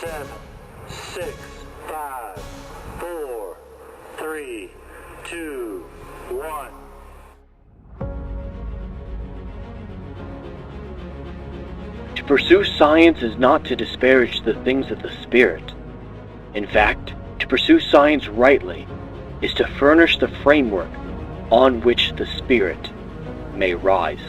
7, 6, 5, 4, 3, 2, 1. To pursue science is not to disparage the things of the spirit. In fact, to pursue science rightly is to furnish the framework on which the spirit may rise.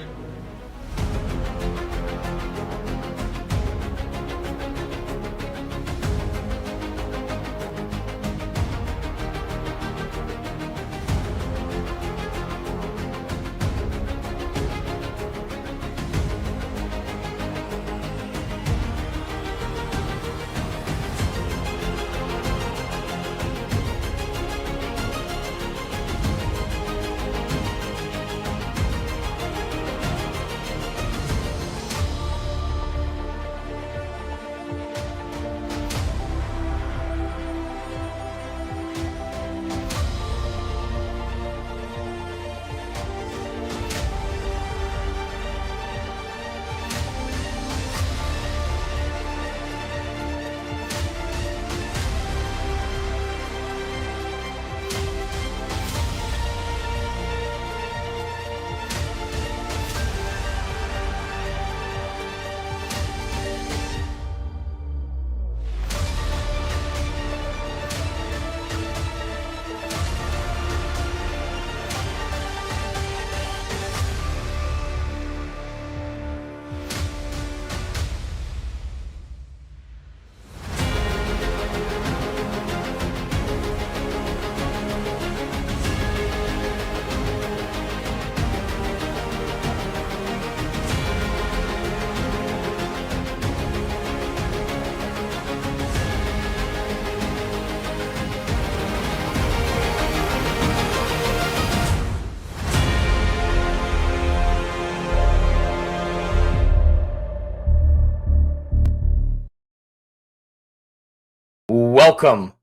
Welcome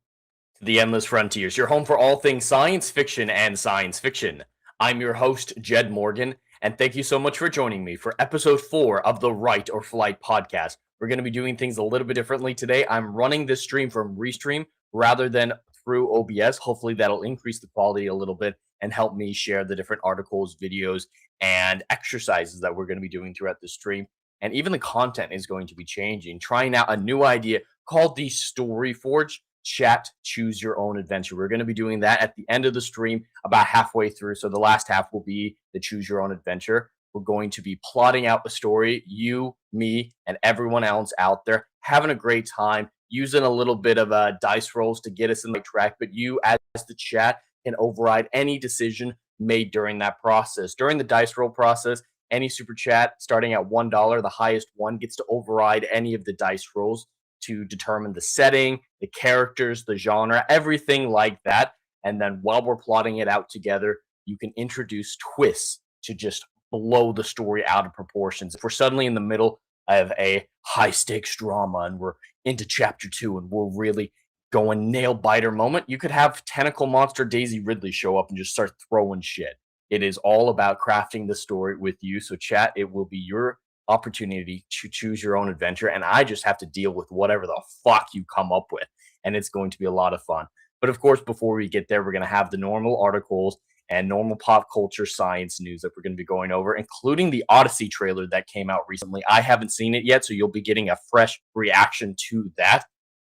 to the Endless Frontiers, your home for all things science fiction and science fiction. I'm your host, Jed Morgan, and thank you so much for joining me for episode 4 of the Write or Flight podcast. We're going to be doing things a little bit differently today. I'm running this stream from Restream rather than through OBS. Hopefully that'll increase the quality a little bit and help me share the different articles, videos, and exercises that we're going to be doing throughout the stream. And even the content is going to be changing, trying out a new idea called the Story Forge Chat Choose Your Own Adventure. We're going to be doing that at the end of the stream, about halfway through. So the last half will be the Choose Your Own Adventure. We're going to be plotting out the story, you, me, and everyone else out there having a great time, using a little bit of dice rolls to get us in the track. But you, as the chat, can override any decision made during that process. During the dice roll process, any super chat starting at $1, the highest one, gets to override any of the dice rolls to determine the setting, the characters, the genre, everything like that. And then while we're plotting it out together, you can introduce twists to just blow the story out of proportions. If we're suddenly in the middle of a high stakes drama and we're into chapter 2 and we're really going nail biter moment, you could have tentacle monster Daisy Ridley show up and just start throwing shit. It is all about crafting the story with you. So chat, it will be your opportunity to choose your own adventure, and I just have to deal with whatever the fuck you come up with, and it's going to be a lot of fun. But of course, before we get there, we're going to have the normal articles and normal pop culture science news that we're going to be going over, including the Odyssey trailer that came out recently. I haven't seen it yet, so you'll be getting a fresh reaction to that.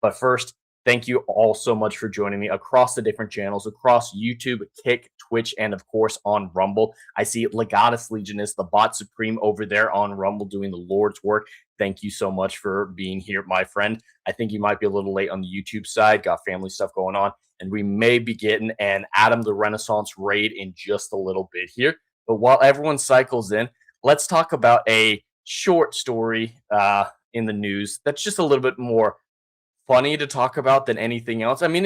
But first, thank you all so much for joining me across the different channels, across YouTube, Kick, Twitch, and of course on Rumble. I see Legatus Legionist, the bot supreme over there on Rumble doing the Lord's work. Thank you so much for being here, my friend. I think you might be a little late on the YouTube side, got family stuff going on, and we may be getting an Adam the Renaissance raid in just a little bit here. But while everyone cycles in, let's talk about a short story in the news that's just a little bit more funny to talk about than anything else. I mean,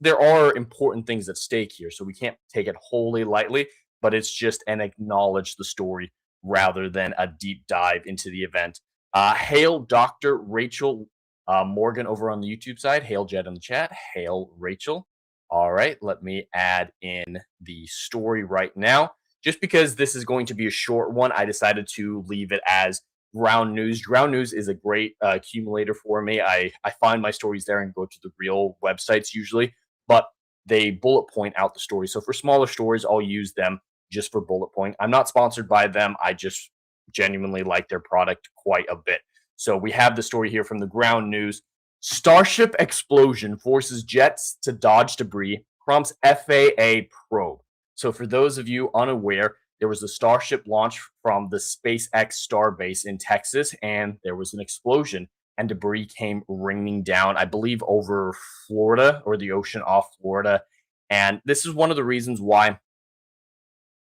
there are important things at stake here, so we can't take it wholly lightly, but it's just an acknowledge the story rather than a deep dive into the event. Hail Dr. Rachel Morgan over on the YouTube side. Hail Jed in the chat. Hail Rachel. All right, let me add in the story right now. Just because this is going to be a short one, I decided to leave it as Ground News. Ground News is a great accumulator for me. I find my stories there and go to the real websites usually, but they bullet point out the story. So for smaller stories, I'll use them just for bullet point. I'm not sponsored by them. I just genuinely like their product quite a bit. So we have the story here from the Ground News. Starship explosion forces jets to dodge debris, prompts FAA probe. So for those of you unaware, there was a Starship launch from the SpaceX Starbase in Texas, and there was an explosion, and debris came raining down, I believe, over Florida or the ocean off Florida. And this is one of the reasons why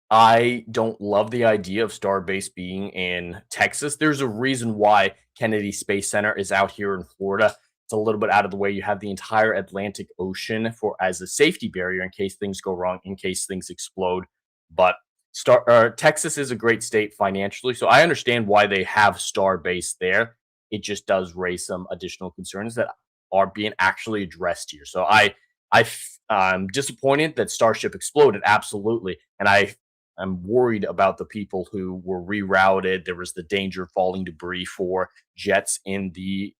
I don't love the idea of Starbase being in Texas. There's a reason why Kennedy Space Center is out here in Florida. It's a little bit out of the way. You have the entire Atlantic Ocean for as a safety barrier in case things go wrong, in case things explode. But Texas is a great state financially, so I understand why they have Starbase there. It just does raise some additional concerns that are being actually addressed here. So I'm disappointed that Starship exploded, absolutely, and I'm worried about the people who were rerouted. There was the danger of falling debris for jets in the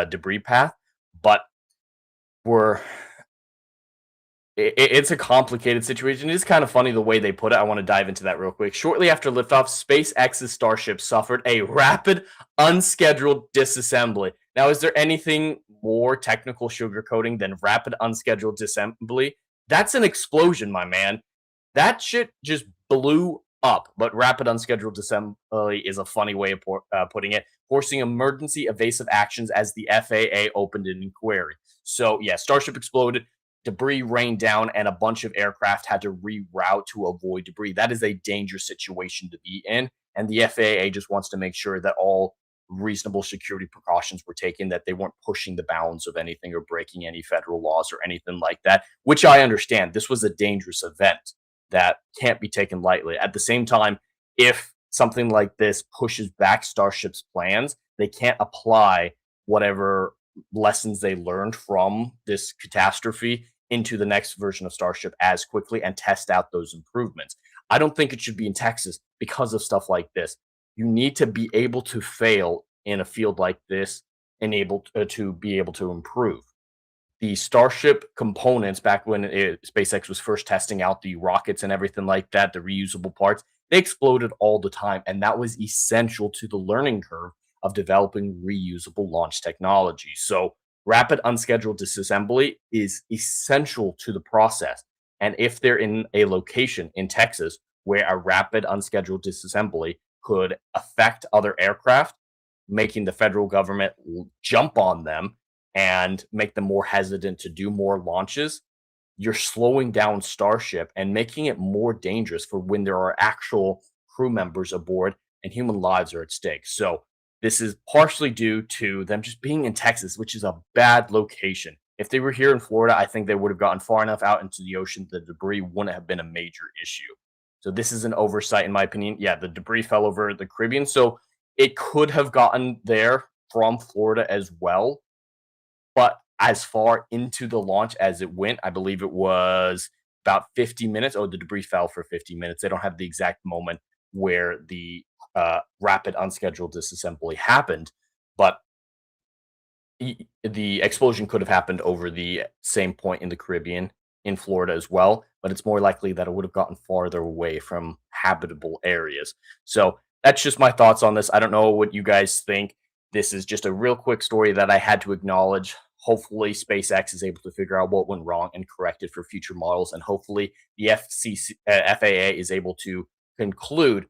debris path, but we're it's a complicated situation. It is kind of funny the way they put it. I want to dive into that real quick. Shortly after liftoff, SpaceX's Starship suffered a rapid, unscheduled disassembly. Now, is there anything more technical sugarcoating than rapid, unscheduled disassembly? That's an explosion, my man. That shit just blew up, but rapid unscheduled assembly is a funny way of putting it, forcing emergency evasive actions as the FAA opened an inquiry. So, yeah, Starship exploded, debris rained down, and a bunch of aircraft had to reroute to avoid debris. That is a dangerous situation to be in, and the FAA just wants to make sure that all reasonable security precautions were taken, that they weren't pushing the bounds of anything or breaking any federal laws or anything like that, which I understand. This was a dangerous event that can't be taken lightly. At the same time, if something like this pushes back Starship's plans, they can't apply whatever lessons they learned from this catastrophe into the next version of Starship as quickly and test out those improvements. I don't think it should be in Texas because of stuff like this. You need to be able to fail in a field like this and able to be able to improve. The Starship components back when SpaceX was first testing out the rockets and everything like that, the reusable parts, they exploded all the time. And that was essential to the learning curve of developing reusable launch technology. So rapid unscheduled disassembly is essential to the process. And if they're in a location in Texas where a rapid unscheduled disassembly could affect other aircraft, making the federal government jump on them and make them more hesitant to do more launches, you're slowing down Starship and making it more dangerous for when there are actual crew members aboard and human lives are at stake. So this is partially due to them just being in Texas, which is a bad location. If they were here in Florida, I think they would have gotten far enough out into the ocean, the debris wouldn't have been a major issue. So this is an oversight, in my opinion. Yeah, the debris fell over the Caribbean, so it could have gotten there from Florida as well. But as far into the launch as it went, I believe it was about 50 minutes. Oh, the debris fell for 50 minutes. They don't have the exact moment where the rapid unscheduled disassembly happened, but the explosion could have happened over the same point in the Caribbean, in Florida as well, but it's more likely that it would have gotten farther away from habitable areas. So that's just my thoughts on this. I don't know what you guys think. This is just a real quick story that I had to acknowledge. Hopefully, SpaceX is able to figure out what went wrong and correct it for future models. And hopefully, the FAA is able to conclude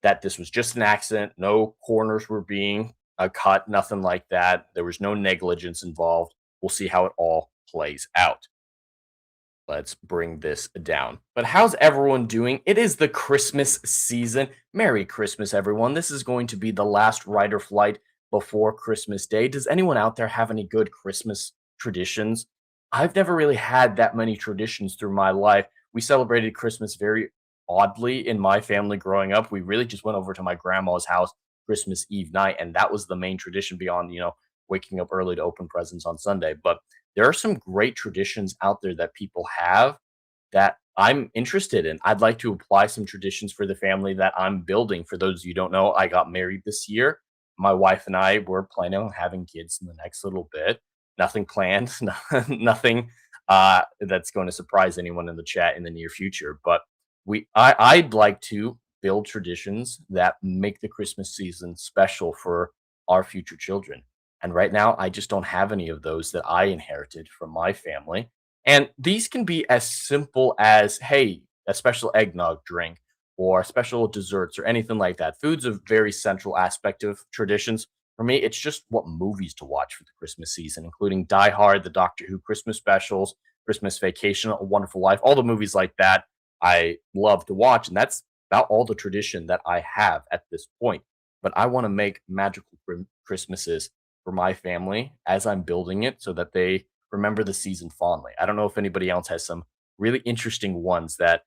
that this was just an accident. No corners were being cut, nothing like that. There was no negligence involved. We'll see how it all plays out. Let's bring this down. But how's everyone doing? It is the Christmas season. Merry Christmas, everyone. This is going to be the last Rider flight before Christmas Day. Does anyone out there have any good Christmas traditions? I've never really had that many traditions through my life. We celebrated Christmas very oddly in my family growing up. We really just went over to my grandma's house Christmas Eve night, and that was the main tradition beyond, waking up early to open presents on Sunday. But there are some great traditions out there that people have that I'm interested in. I'd like to apply some traditions for the family that I'm building. For those of you who don't know, I got married this year. My wife and I were planning on having kids in the next little bit. Nothing planned, nothing that's going to surprise anyone in the chat in the near future. But I'd like to build traditions that make the Christmas season special for our future children. And right now, I just don't have any of those that I inherited from my family. And these can be as simple as, hey, a special eggnog drink or special desserts or anything like that. Food's a very central aspect of traditions. For me, it's just what movies to watch for the Christmas season, including Die Hard, the Doctor Who Christmas specials, Christmas Vacation, A Wonderful Life, all the movies like that I love to watch. And that's about all the tradition that I have at this point. But I want to make magical Christmases for my family as I'm building it so that they remember the season fondly. I don't know if anybody else has some really interesting ones that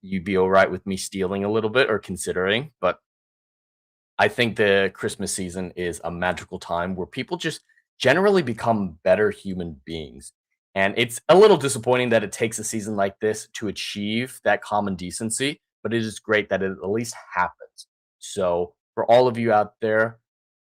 you'd be all right with me stealing a little bit or considering, but I think the Christmas season is a magical time where people just generally become better human beings. And it's a little disappointing that it takes a season like this to achieve that common decency, but it is great that it at least happens. So, for all of you out there,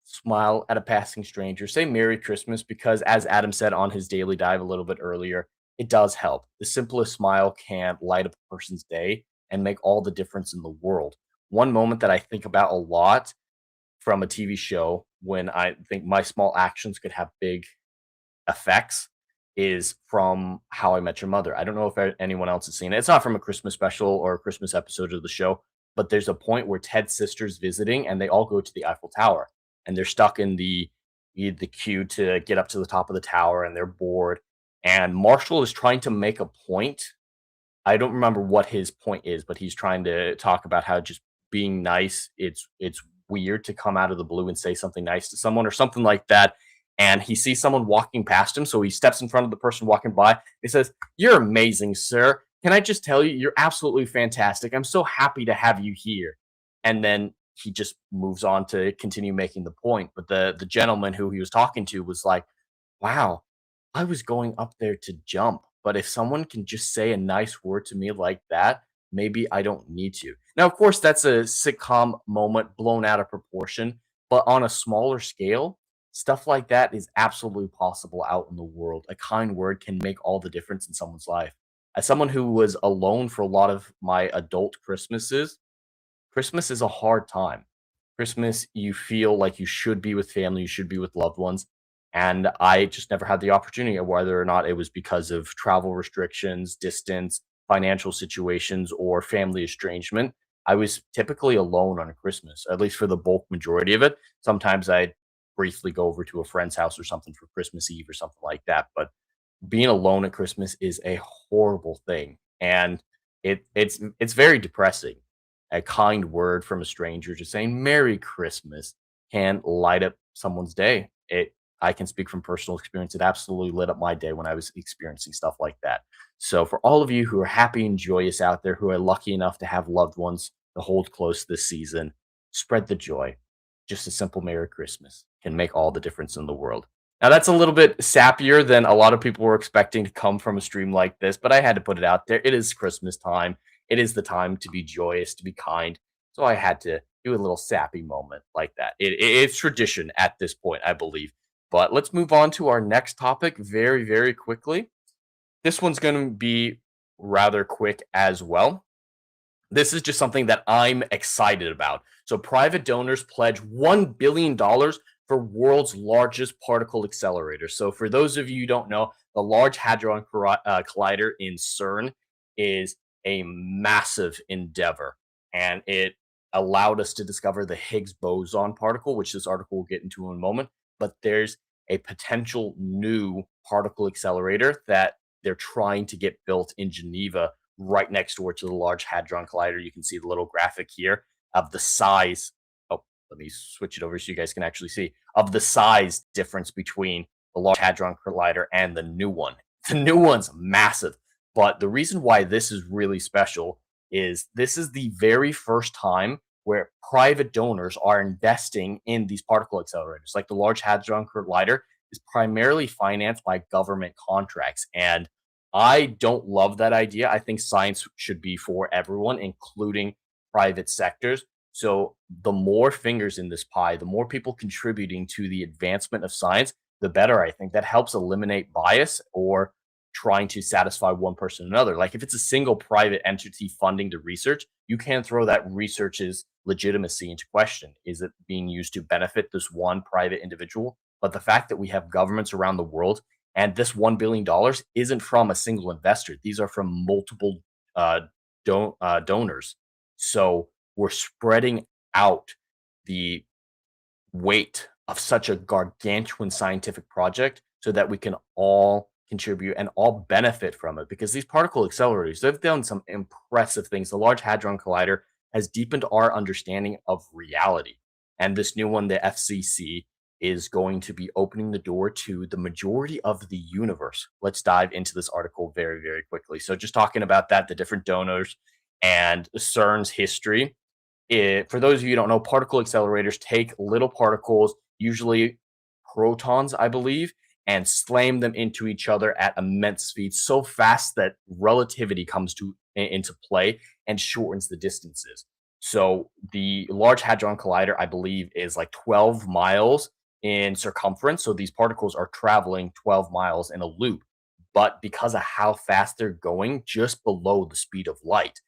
smile at a passing stranger, say Merry Christmas, because as Adam said on his daily dive a little bit earlier, it does help. The simplest smile can light up a person's day and make all the difference in the world. One moment that I think about a lot from a TV show when I think my small actions could have big effects is from How I Met Your Mother. I don't know if anyone else has seen it. It's not from a Christmas special or a Christmas episode of the show, but there's a point where Ted's sister's visiting and they all go to the Eiffel Tower and they're stuck in the queue to get up to the top of the tower and they're bored. And Marshall is trying to make a point. I don't remember what his point is, but he's trying to talk about how just being nice, it's weird to come out of the blue and say something nice to someone or something like that. And he sees someone walking past him, so he steps in front of the person walking by. He says, "You're amazing, sir. Can I just tell you, you're absolutely fantastic. I'm so happy to have you here." And then he just moves on to continue making the point. But the gentleman who he was talking to was like, "Wow, I was going up there to jump, but if someone can just say a nice word to me like that, maybe I don't need to." Now, of course, that's a sitcom moment blown out of proportion, but on a smaller scale, stuff like that is absolutely possible out in the world. A kind word can make all the difference in someone's life. As someone who was alone for a lot of my adult Christmases, Christmas is a hard time. Christmas, you feel like you should be with family, you should be with loved ones. And I just never had the opportunity, whether or not it was because of travel restrictions, distance, financial situations, or family estrangement. I was typically alone on Christmas, at least for the bulk majority of it. Sometimes I'd briefly go over to a friend's house or something for Christmas Eve or something like that. But being alone at Christmas is a horrible thing, and it's very depressing. A kind word from a stranger just saying "Merry Christmas" can light up someone's day. It I can speak from personal experience. It absolutely lit up my day when I was experiencing stuff like that. So for all of you who are happy and joyous out there, who are lucky enough to have loved ones to hold close this season, spread the joy. Just a simple Merry Christmas can make all the difference in the world. Now, that's a little bit sappier than a lot of people were expecting to come from a stream like this, but I had to put it out there. It is Christmas time. It is the time to be joyous, to be kind. So I had to do a little sappy moment like that. It's tradition at this point, I believe. But let's move on to our next topic very, very quickly. This one's going to be rather quick as well. This is just something that I'm excited about. So, private donors pledge $1 billion for world's largest particle accelerator. So, for those of you who don't know, the Large Hadron Collider in CERN is a massive endeavor, and it allowed us to discover the Higgs boson particle, which this article will get into in a moment. But there's a potential new particle accelerator that they're trying to get built in Geneva right next door to the Large Hadron Collider. You can see the little graphic here of the size. Oh, let me switch it over so you guys can actually see of the size difference between the Large Hadron Collider and the new one. The new one's massive, but the reason why this is really special is this is the very first time where private donors are investing in these particle accelerators. Like the Large Hadron Collider is primarily financed by government contracts, and I don't love that idea. I think science should be for everyone, including private sectors. So the more fingers in this pie, the more people contributing to the advancement of science, the better. I think that helps eliminate bias or trying to satisfy one person or another. Like if it's a single private entity funding the research, you can throw that research's legitimacy into question. Is it being used to benefit this one private individual? But the fact that we have governments around the world and this $1 billion isn't from a single investor. These are from multiple uh, donors. So we're spreading out the weight of such a gargantuan scientific project so that we can all contribute and all benefit from it, because these particle accelerators, they've done some impressive things. The Large Hadron Collider has deepened our understanding of reality, and this new one, the FCC, is going to be opening the door to the majority of the universe. Let's dive into this article very, very quickly. So just talking about that, the different donors and CERN's history. For those of you who don't know, particle accelerators take little particles, usually protons, I believe, and slam them into each other at immense speeds, so fast that relativity comes into play and shortens the distances. So the Large Hadron Collider, I believe, is like 12 miles in circumference. So these particles are traveling 12 miles in a loop. But because of how fast they're going, just below the speed of light,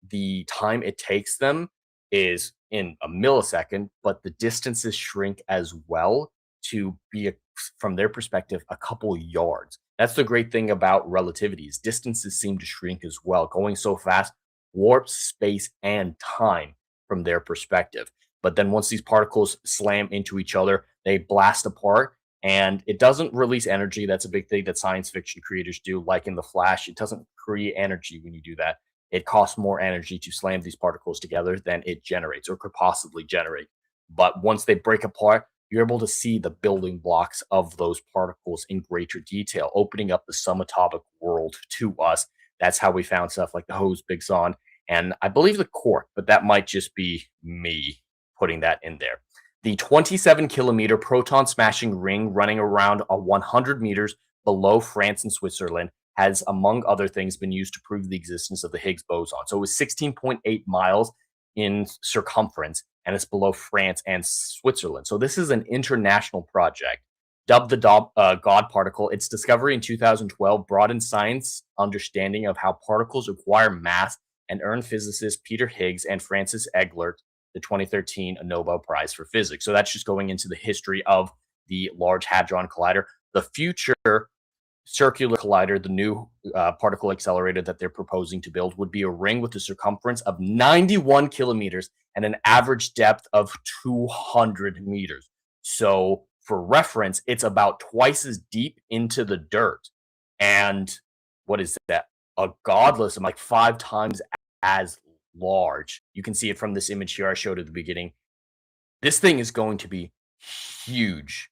the time it takes them is in a millisecond, but the distances shrink as well to be, from their perspective, a couple yards. That's the great thing about relativity is distances seem to shrink as well. Going so fast warps space and time from their perspective. But then once these particles slam into each other, they blast apart, and it doesn't release energy. That's a big thing that science fiction creators do, like in The Flash. It doesn't create energy when you do that. It costs more energy to slam these particles together than it generates or could possibly generate. But once they break apart, you're able to see the building blocks of those particles in greater detail, opening up the subatomic world to us. That's how we found stuff like the Higgs boson and I believe the quark, but that might just be me putting that in there. The 27-kilometer proton smashing ring running around 100 meters below France and Switzerland has, among other things, been used to prove the existence of the Higgs boson. So it was 16.8 miles in circumference, and it's below France and Switzerland. So this is an international project. Dubbed the God particle, its discovery in 2012 broadened science understanding of how particles acquire mass and earned physicists Peter Higgs and Francis Eglert the 2013 Nobel Prize for Physics. So that's just going into the history of the Large Hadron Collider. The future circular collider, the new particle accelerator that they're proposing to build, would be a ring with a circumference of 91 kilometers and an average depth of 200 meters. So for reference, it's about twice as deep into the dirt. And what is that? A godless, like 5 times as large. You can see it from this image here I showed at the beginning. This thing is going to be huge.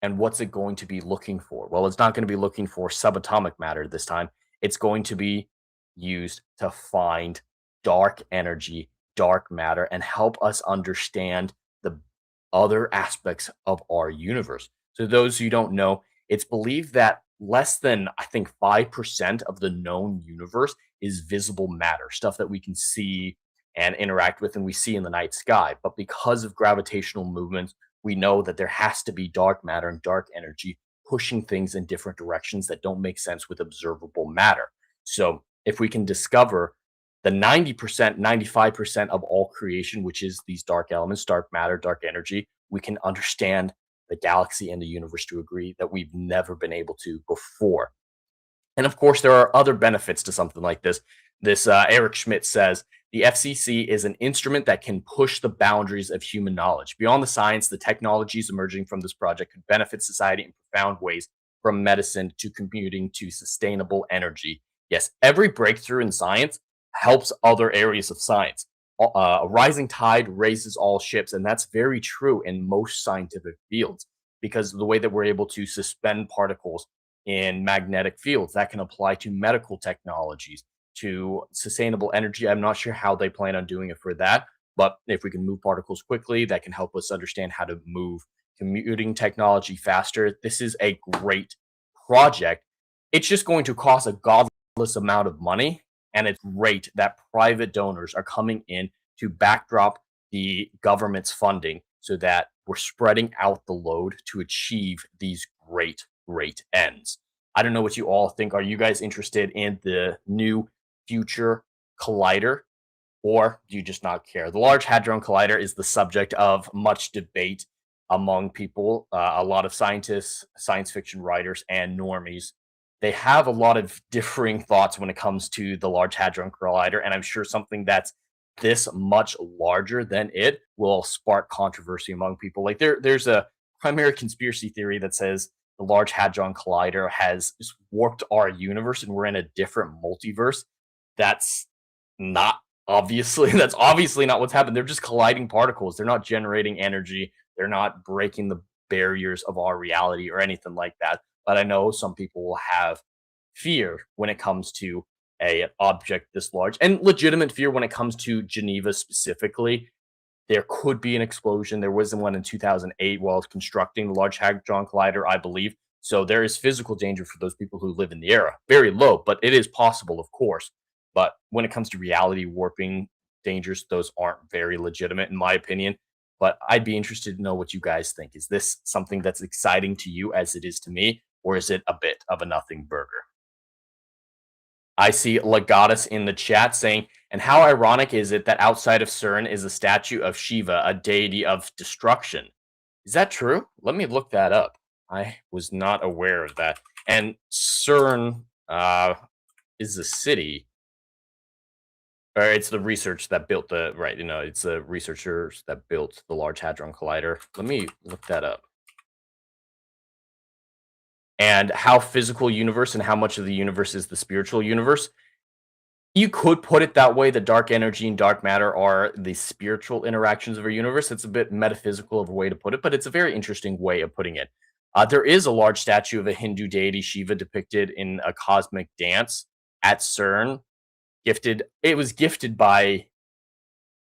And what's it going to be looking for? Well, it's not going to be looking for subatomic matter this time. It's going to be used to find dark energy, dark matter, and help us understand the other aspects of our universe. So those who don't know, it's believed that less than, I think, 5% of the known universe is visible matter, stuff that we can see and interact with and we see in the night sky. But because of gravitational movements, we know that there has to be dark matter and dark energy pushing things in different directions that don't make sense with observable matter. So if we can discover the 90%, 95% of all creation, which is these dark elements, dark matter, dark energy, we can understand the galaxy and the universe to agree that we've never been able to before. And of course, there are other benefits to something like this. Eric Schmidt says, the FCC is an instrument that can push the boundaries of human knowledge. Beyond the science, the technologies emerging from this project could benefit society in profound ways, from medicine to computing to sustainable energy. Yes, every breakthrough in science helps other areas of science. A rising tide raises all ships, and that's very true in most scientific fields, because of the way that we're able to suspend particles in magnetic fields. That can apply to medical technologies, to sustainable energy. I'm not sure how they plan on doing it for that, but if we can move particles quickly, that can help us understand how to move commuting technology faster. This is a great project. It's just going to cost a godly amount of money, and it's great that private donors are coming in to backdrop the government's funding so that we're spreading out the load to achieve these great ends. I don't know what you all think. Are you guys interested in the new future collider, or do you just not care? The Large Hadron Collider is the subject of much debate among people, a lot of scientists, science fiction writers, and normies. They have a lot of differing thoughts when it comes to the Large Hadron Collider, and I'm sure something that's this much larger than it will spark controversy among people. Like there's a primary conspiracy theory that says the Large Hadron Collider has just warped our universe and we're in a different multiverse. That's not that's obviously not what's happened. They're just colliding particles. They're not generating energy. They're not breaking the barriers of our reality or anything like that. But I know some people will have fear when it comes to a object this large, and legitimate fear when it comes to Geneva specifically. There could be an explosion. There was one in 2008 while constructing the Large Hadron Collider, I believe. So there is physical danger for those people who live in the era. Very low, but it is possible, of course. But when it comes to reality warping dangers, those aren't very legitimate, in my opinion. But I'd be interested to know what you guys think. Is this something that's exciting to you as it is to me, or is it a bit of a nothing burger? I see Legatus in the chat saying, and how ironic is it that outside of CERN is a statue of Shiva, a deity of destruction? Is that true? Let me look that up. I was not aware of that. And CERN is the city, or it's the research that built the, right, it's the researchers that built the Large Hadron Collider. Let me look that up. And how physical universe and how much of the universe is the spiritual universe. You could put it that way. The dark energy and dark matter are the spiritual interactions of our universe. It's a bit metaphysical of a way to put it, but it's a very interesting way of putting it. There is a large statue of a Hindu deity Shiva depicted in a cosmic dance at CERN. It was gifted by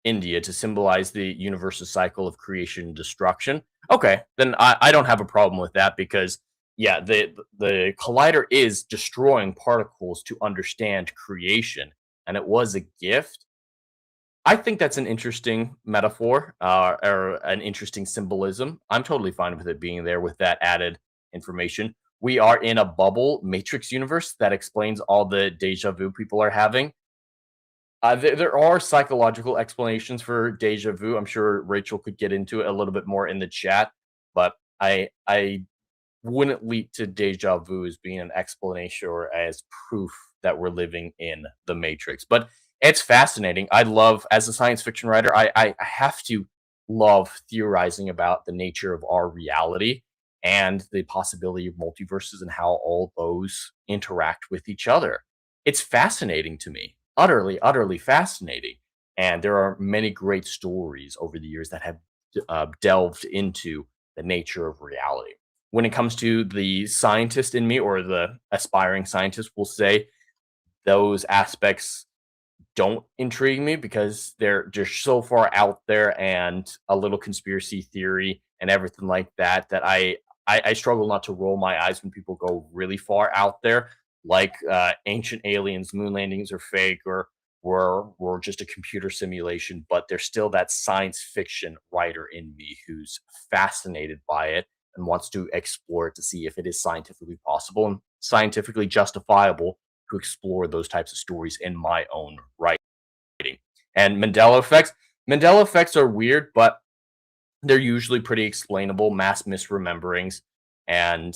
India to symbolize the universal cycle of creation and destruction. Okay, then I don't have a problem with that because yeah, the collider is destroying particles to understand creation, and it was a gift. I think that's an interesting metaphor or an interesting symbolism. I'm totally fine with it being there with that added information. We are in a bubble matrix universe that explains all the deja vu people are having. There are psychological explanations for deja vu. I'm sure Rachel could get into it a little bit more in the chat, but I wouldn't leap to deja vu as being an explanation or as proof that we're living in the Matrix. But it's fascinating. I love, as a science fiction writer, I have to love theorizing about the nature of our reality and the possibility of multiverses and how all those interact with each other. It's fascinating to me, utterly fascinating. And there are many great stories over the years that have delved into the nature of reality. When it comes to the scientist in me, or the aspiring scientist, will say those aspects don't intrigue me because they're just so far out there and a little conspiracy theory and everything like that that I struggle not to roll my eyes when people go really far out there, like ancient aliens, moon landings are fake, or were just a computer simulation. But there's still that science fiction writer in me who's fascinated by it and wants to explore it to see if it is scientifically possible and scientifically justifiable to explore those types of stories in my own writing. And Mandela effects are weird, but they're usually pretty explainable, mass misrememberings. And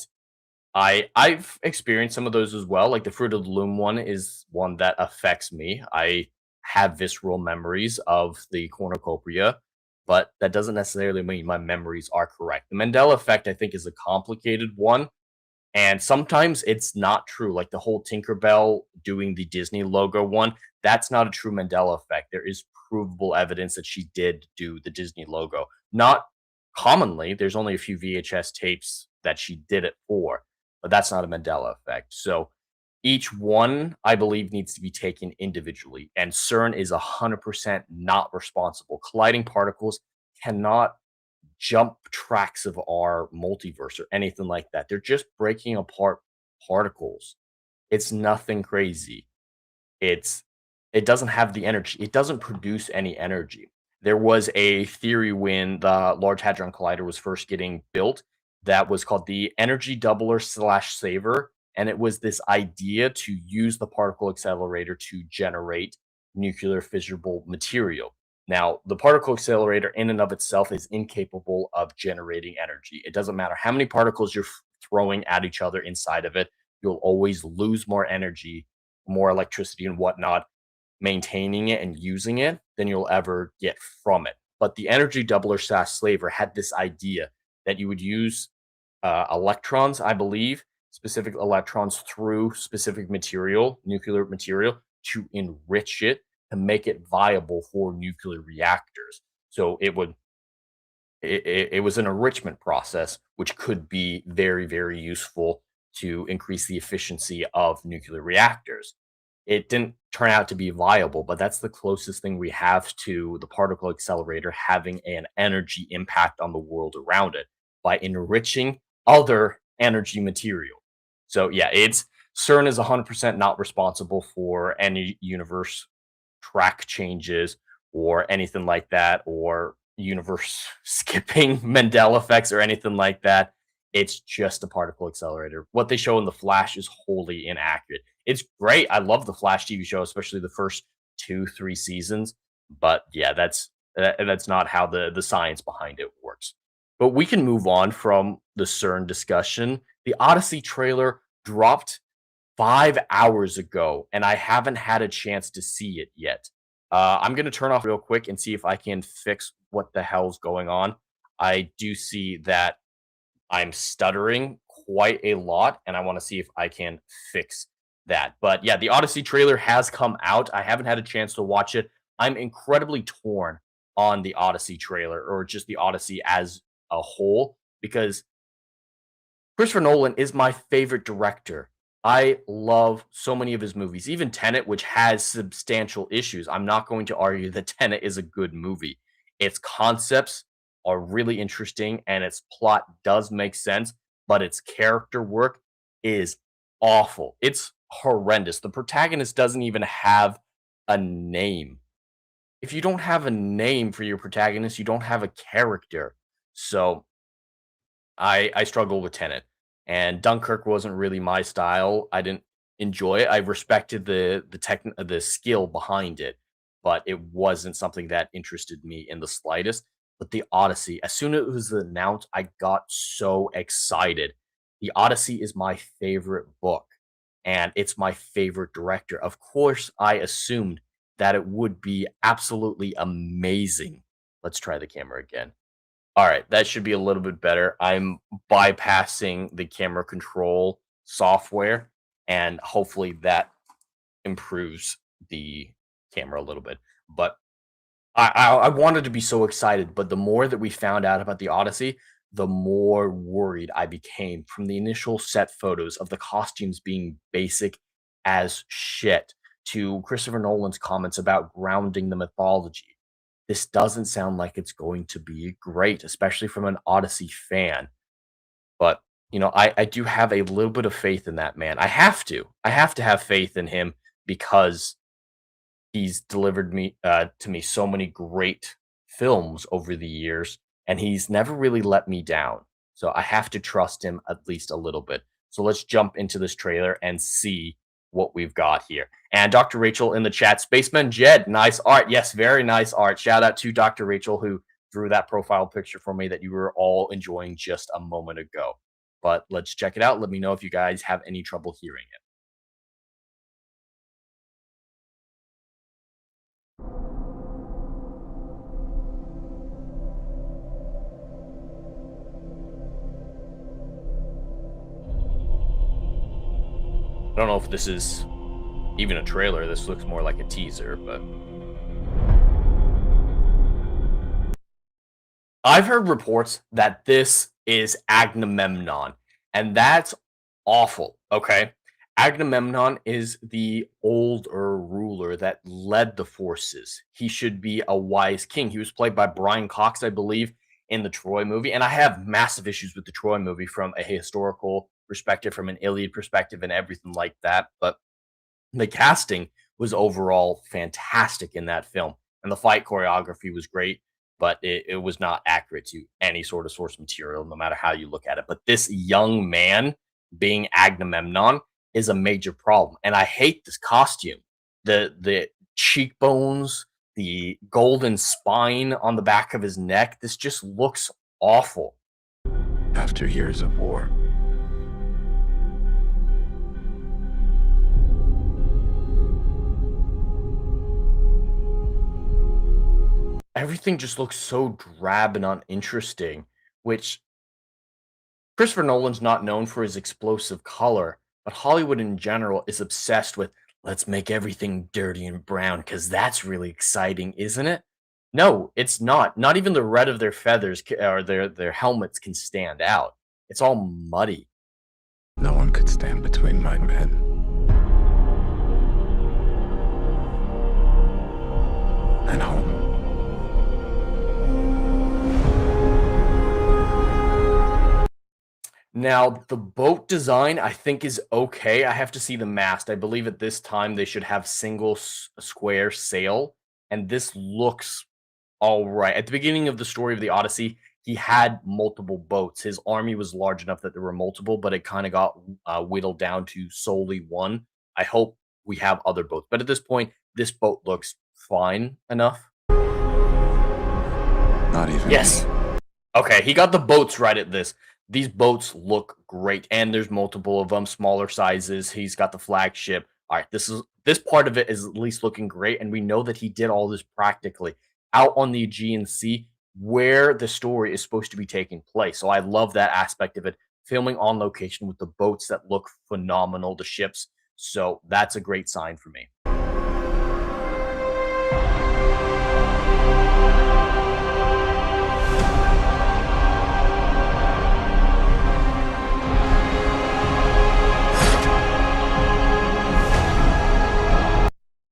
I've experienced some of those as well. Like the Fruit of the Loom one is one that affects me. I have visceral memories of the cornucopia, but that doesn't necessarily mean my memories are correct. The Mandela effect, I think, is a complicated one. And sometimes it's not true. Like the whole Tinkerbell doing the Disney logo one, that's not a true Mandela effect. There is provable evidence that she did do the Disney logo. Not commonly, there's only a few VHS tapes that she did it for, but that's not a Mandela effect. So each one, I believe, needs to be taken individually. And CERN is 100% not responsible. Colliding particles cannot jump tracks of our multiverse or anything like that. They're just breaking apart particles. It's nothing crazy. It's it doesn't have the energy. It doesn't produce any energy. There was a theory when the Large Hadron Collider was first getting built that was called the energy doubler slash saver, and it was this idea to use the particle accelerator to generate nuclear fissionable material. Now, the particle accelerator in and of itself is incapable of generating energy. It doesn't matter how many particles you're throwing at each other inside of it, you'll always lose more energy, more electricity, and whatnot maintaining it and using it than you'll ever get from it. But the energy doubler slash slaver had this idea that you would use electrons, I believe, specific electrons through specific material, nuclear material, to enrich it to make it viable for nuclear reactors. So it was an enrichment process which could be very, very useful to increase the efficiency of nuclear reactors. It didn't turn out to be viable, but that's the closest thing we have to the particle accelerator having an energy impact on the world around it by enriching other energy material. So yeah, it's CERN is 100% not responsible for any universe track changes or anything like that, or universe skipping Mandela effects or anything like that. It's just a particle accelerator. What they show in The Flash is wholly inaccurate. It's great. I love the Flash TV show, especially the first 2, 3 seasons. But yeah, that's not how the science behind it works. But we can move on from the CERN discussion. The Odyssey trailer dropped 5 hours ago, and I haven't had a chance to see it yet. I'm gonna turn off real quick and see if I can fix what the hell's going on. I do see that I'm stuttering quite a lot, and I wanna see if I can fix that. But yeah, the Odyssey trailer has come out. I haven't had a chance to watch it. I'm incredibly torn on the Odyssey trailer, or just the Odyssey as a whole, because Christopher Nolan is my favorite director. I love so many of his movies, even Tenet, which has substantial issues. I'm not going to argue that Tenet is a good movie. Its concepts are really interesting and its plot does make sense, but its character work is awful. It's horrendous. The protagonist doesn't even have a name. If you don't have a name for your protagonist, you don't have a character. So I struggle with Tenet, and Dunkirk wasn't really my style. I didn't enjoy it. I respected the skill behind it, but it wasn't something that interested me in the slightest. But the Odyssey, as soon as it was announced, I got so excited. The Odyssey is my favorite book, and it's my favorite director. Of course, I assumed that it would be absolutely amazing. Let's try the camera again. All right, that should be a little bit better. I'm bypassing the camera control software, and hopefully that improves the camera a little bit. But I wanted to be so excited, but the more that we found out about the Odyssey, the more worried I became from the initial set photos of the costumes being basic as shit to Christopher Nolan's comments about grounding the mythology. This doesn't sound like it's going to be great, especially from an Odyssey fan. But, I do have a little bit of faith in that man. I have to. I have to have faith in him because he's delivered to me so many great films over the years, and he's never really let me down. So I have to trust him at least a little bit. So let's jump into this trailer and see what we've got here. And Dr. Rachel in the chat, Spaceman Jed, nice art. Yes, very nice art. Shout out to Dr. Rachel who drew that profile picture for me that you were all enjoying just a moment ago. But let's check it out. Let me know if you guys have any trouble hearing it. I don't know if this is even a trailer. This looks more like a teaser, but I've heard reports that this is Agamemnon, and that's awful. Okay. Agamemnon is the older ruler that led the forces. He should be a wise king. He was played by Brian Cox, I believe, in the Troy movie. And I have massive issues with the Troy movie from a historical perspective, from an Iliad perspective, and everything like that. But the casting was overall fantastic in that film. And the fight choreography was great, but it was not accurate to any sort of source material, no matter how you look at it. But this young man being Agamemnon is a major problem. And I hate this costume. The cheekbones, the golden spine on the back of his neck, this just looks awful. After years of war, Everything just looks so drab and uninteresting, which Christopher Nolan's not known for his explosive color, but Hollywood in general is obsessed with let's make everything dirty and brown because that's really exciting, isn't it? No, it's not. Not even the red of their feathers or their helmets can stand out. It's all muddy. no one could stand between my men and home. Now, the boat design I think is okay. I have to see the mast. I believe at this time they should have single square sail, and this looks all right. At the beginning of the story of the Odyssey, he had multiple boats. His army was large enough that there were multiple, but it kind of got whittled down to solely one. I hope we have other boats, but at this point, this boat looks fine enough. Not even Yes. me. Okay, he got the boats right at this. These boats look great, and there's multiple of them, smaller sizes. He's got the flagship. All right, this part of it is at least looking great, and we know that he did all this practically out on the Aegean Sea, where the story is supposed to be taking place. So I love that aspect of it, filming on location with the boats that look phenomenal, the ships. So that's a great sign for me.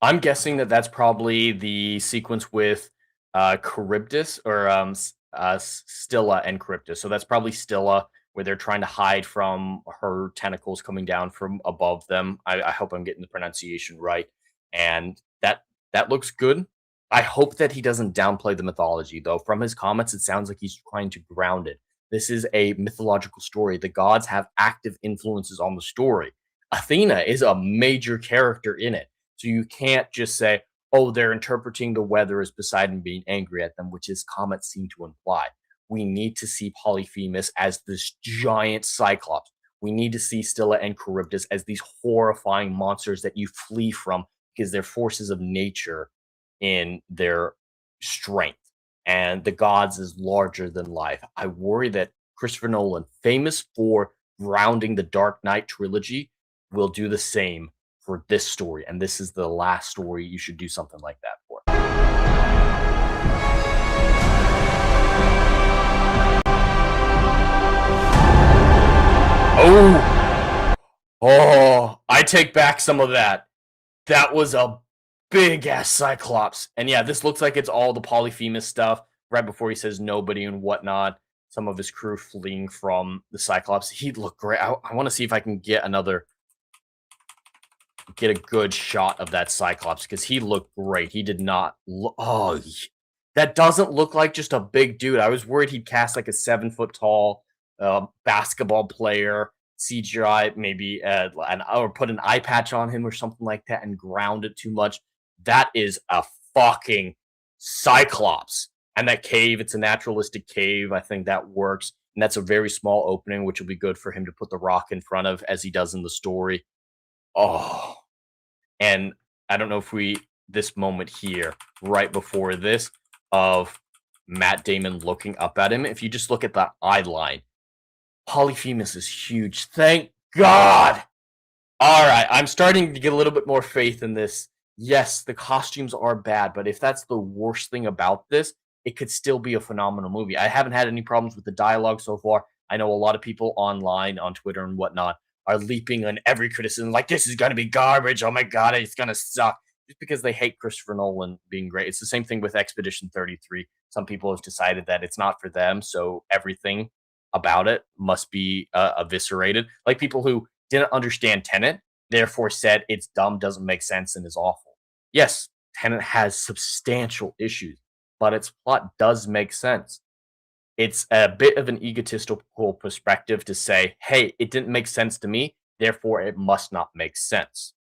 I'm guessing that that's probably the sequence with Charybdis or Stilla and Charybdis. So that's probably Stilla, where they're trying to hide from her tentacles coming down from above them. I hope I'm getting the pronunciation right, and that looks good. I hope that he doesn't downplay the mythology, though. From his comments, it sounds like he's trying to ground it. This is a mythological story. The gods have active influences on the story. Athena is a major character in it. So you can't just say, oh, they're interpreting the weather as Poseidon being angry at them, which his comments seem to imply. We need to see Polyphemus as this giant cyclops. We need to see Scylla and Charybdis as these horrifying monsters that you flee from because they're forces of nature in their strength. And the gods is larger than life. I worry that Christopher Nolan, famous for grounding the Dark Knight trilogy, will do the same for this story, and this is the last story you should do something like that for. Oh, I take back some of that. That was a big ass Cyclops. And yeah, this looks like it's all the Polyphemus stuff right before he says nobody and whatnot. Some of his crew fleeing from the Cyclops. He'd look great. I want to see if I can get a good shot of that Cyclops because he looked great. He did not look. Oh, that doesn't look like just a big dude. I was worried he'd cast like a 7 foot tall basketball player, CGI, maybe or put an eye patch on him or something like that and ground it too much. That is a fucking Cyclops. And that cave, it's a naturalistic cave. I think that works. And that's a very small opening, which will be good for him to put the rock in front of as he does in the story. Oh, and I don't know if this moment here, right before this, of Matt Damon looking up at him, if you just look at the eye line, Polyphemus is huge. Thank God. All right, I'm starting to get a little bit more faith in this. Yes, the costumes are bad, but if that's the worst thing about this, it could still be a phenomenal movie. I haven't had any problems with the dialogue so far. I know a lot of people online, on Twitter and whatnot, are leaping on every criticism, like, this is going to be garbage. Oh my God, it's going to suck. Just because they hate Christopher Nolan being great. It's the same thing with Expedition 33. Some people have decided that it's not for them, so everything about it must be eviscerated. Like people who didn't understand Tenet, therefore said it's dumb, doesn't make sense, and is awful. Yes, Tenet has substantial issues, but its plot does make sense. It's a bit of an egotistical perspective to say, hey, it didn't make sense to me, therefore it must not make sense.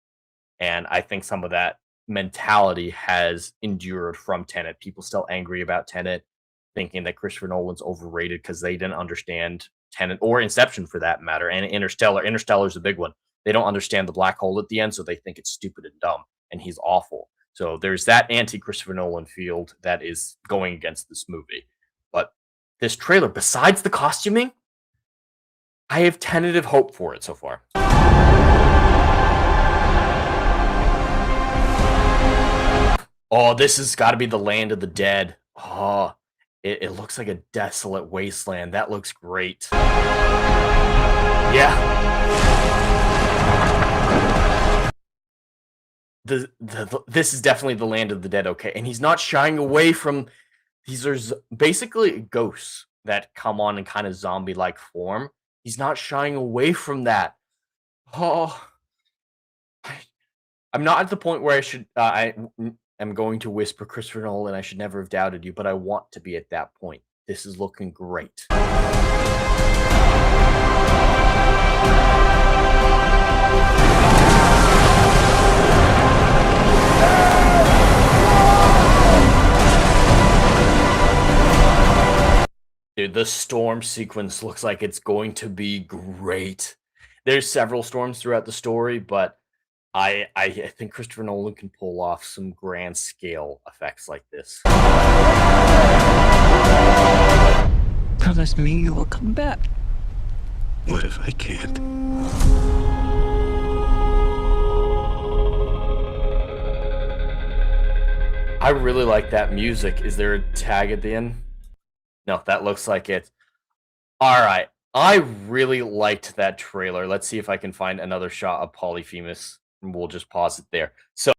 And I think some of that mentality has endured from Tenet. People still angry about Tenet, thinking that Christopher Nolan's overrated because they didn't understand Tenet or Inception for that matter. And Interstellar. Interstellar is a big one. They don't understand the black hole at the end, so they think it's stupid and dumb, and he's awful. So there's that anti Christopher Nolan field that is going against this movie. But this trailer, besides the costuming, I have tentative hope for it so far. Oh, this has got to be the land of the dead. Oh, it looks like a desolate wasteland. That looks great. Yeah. This is definitely the land of the dead, okay? And he's not shying away from... These are basically ghosts that come on in kind of zombie-like form. He's not shying away from that. Oh... I'm not at the point where I'm going to whisper Christopher Nolan, I should never have doubted you, but I want to be at that point. This is looking great. Dude, the storm sequence looks like it's going to be great. There's several storms throughout the story, but I think Christopher Nolan can pull off some grand scale effects like this. Promise me you will come back. What if I can't? I really like that music. Is there a tag at the end? No, that looks like it. All right. I really liked that trailer. Let's see if I can find another shot of Polyphemus. And we'll just pause it there. So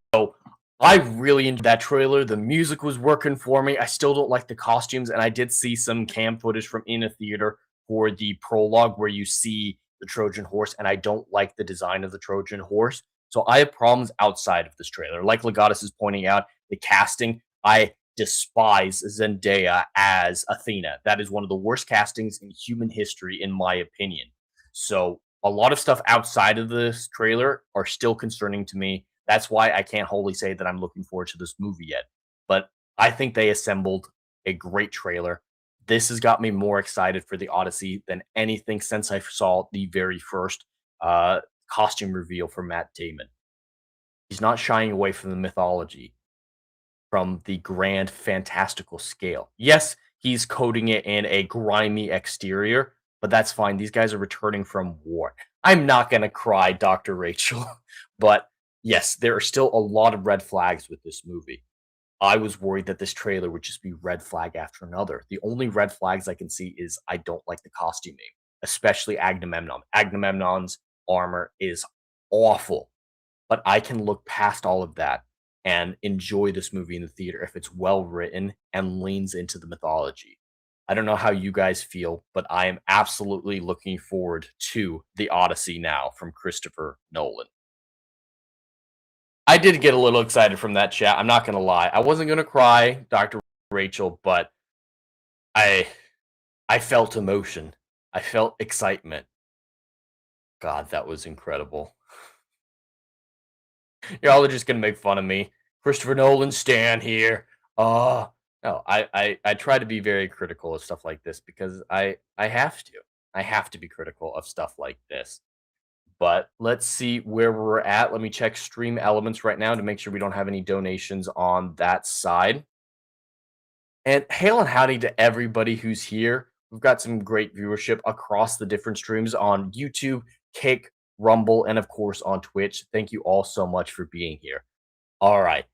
I really enjoyed that trailer. The music was working for me. I still don't like the costumes, and I did see some cam footage from in a theater for the prologue where you see the Trojan horse, and I don't like the design of the Trojan horse. So I have problems outside of this trailer. Like Legatus is pointing out, the casting, I despise Zendaya as Athena. That is one of the worst castings in human history, in my opinion. So a lot of stuff outside of this trailer are still concerning to me. That's why I can't wholly say that I'm looking forward to this movie yet. But I think they assembled a great trailer. This has got me more excited for the Odyssey than anything since I saw the very first costume reveal for Matt Damon. He's not shying away from the mythology, from the grand fantastical scale. Yes, he's coding it in a grimy exterior, but that's fine. These guys are returning from war. I'm not going to cry, Dr. Rachel, but yes, there are still a lot of red flags with this movie. I was worried that this trailer would just be red flag after another. The only red flags I can see is I don't like the costuming, especially Agamemnon. Agamemnon's armor is awful, but I can look past all of that and enjoy this movie in the theater if it's well written and leans into the mythology. I don't know how you guys feel, but I am absolutely looking forward to the Odyssey now from Christopher Nolan. I did get a little excited from that chat. I'm not going to lie. I wasn't going to cry, Dr. Rachel, but I felt emotion. I felt excitement. God, that was incredible. Y'all are just going to make fun of me. Christopher Nolan, stand here. No, I try to be very critical of stuff like this because I have to. I have to be critical of stuff like this. But let's see where we're at. Let me check Stream Elements right now to make sure we don't have any donations on that side. And hail and howdy to everybody who's here. We've got some great viewership across the different streams on YouTube, Kick, Rumble, and of course on Twitch. Thank you all so much for being here. All right.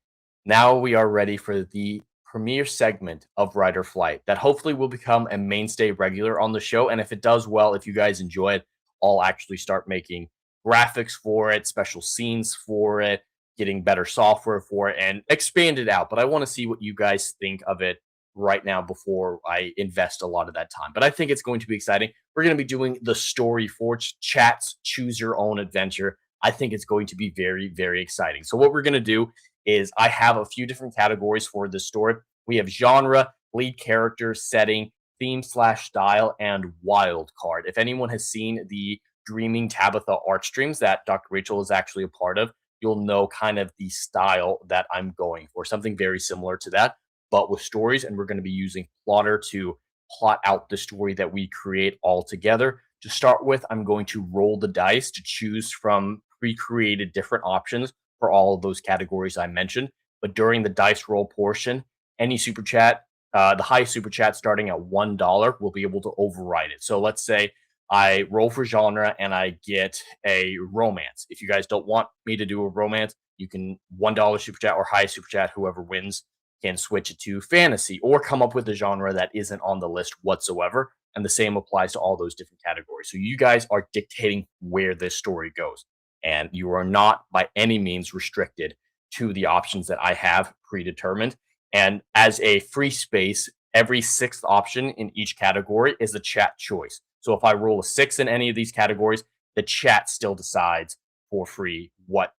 Now we are ready for the premiere segment of Rider Flight that hopefully will become a mainstay regular on the show. And if it does well, if you guys enjoy it, I'll actually start making graphics for it, special scenes for it, getting better software for it, and expand it out. But I want to see what you guys think of it right now before I invest a lot of that time. But I think it's going to be exciting. We're going to be doing the Story Forge chats, choose your own adventure. I think it's going to be very, very exciting. So what we're going to do is I have a few different categories for this story. We have genre, lead character, setting, theme/style, and wild card. If anyone has seen the Dreaming Tabitha art streams that Dr. Rachel is actually a part of, you'll know kind of the style that I'm going for. Something very similar to that, but with stories. And we're going to be using Plotter to plot out the story that we create all together. To start with, I'm going to roll the dice to choose from pre-created different options for all of those categories I mentioned. But during the dice roll portion, any super chat, the highest super chat starting at $1 will be able to override it. So let's say I roll for genre and I get a romance. If you guys don't want me to do a romance, you can $1 super chat or high super chat. Whoever wins can switch it to fantasy or come up with a genre that isn't on the list whatsoever. And the same applies to all those different categories. So you guys are dictating where this story goes. And you are not by any means restricted to the options that I have predetermined. And as a free space, every sixth option in each category is a chat choice. So if I roll a 6 in any of these categories, the chat still decides for free what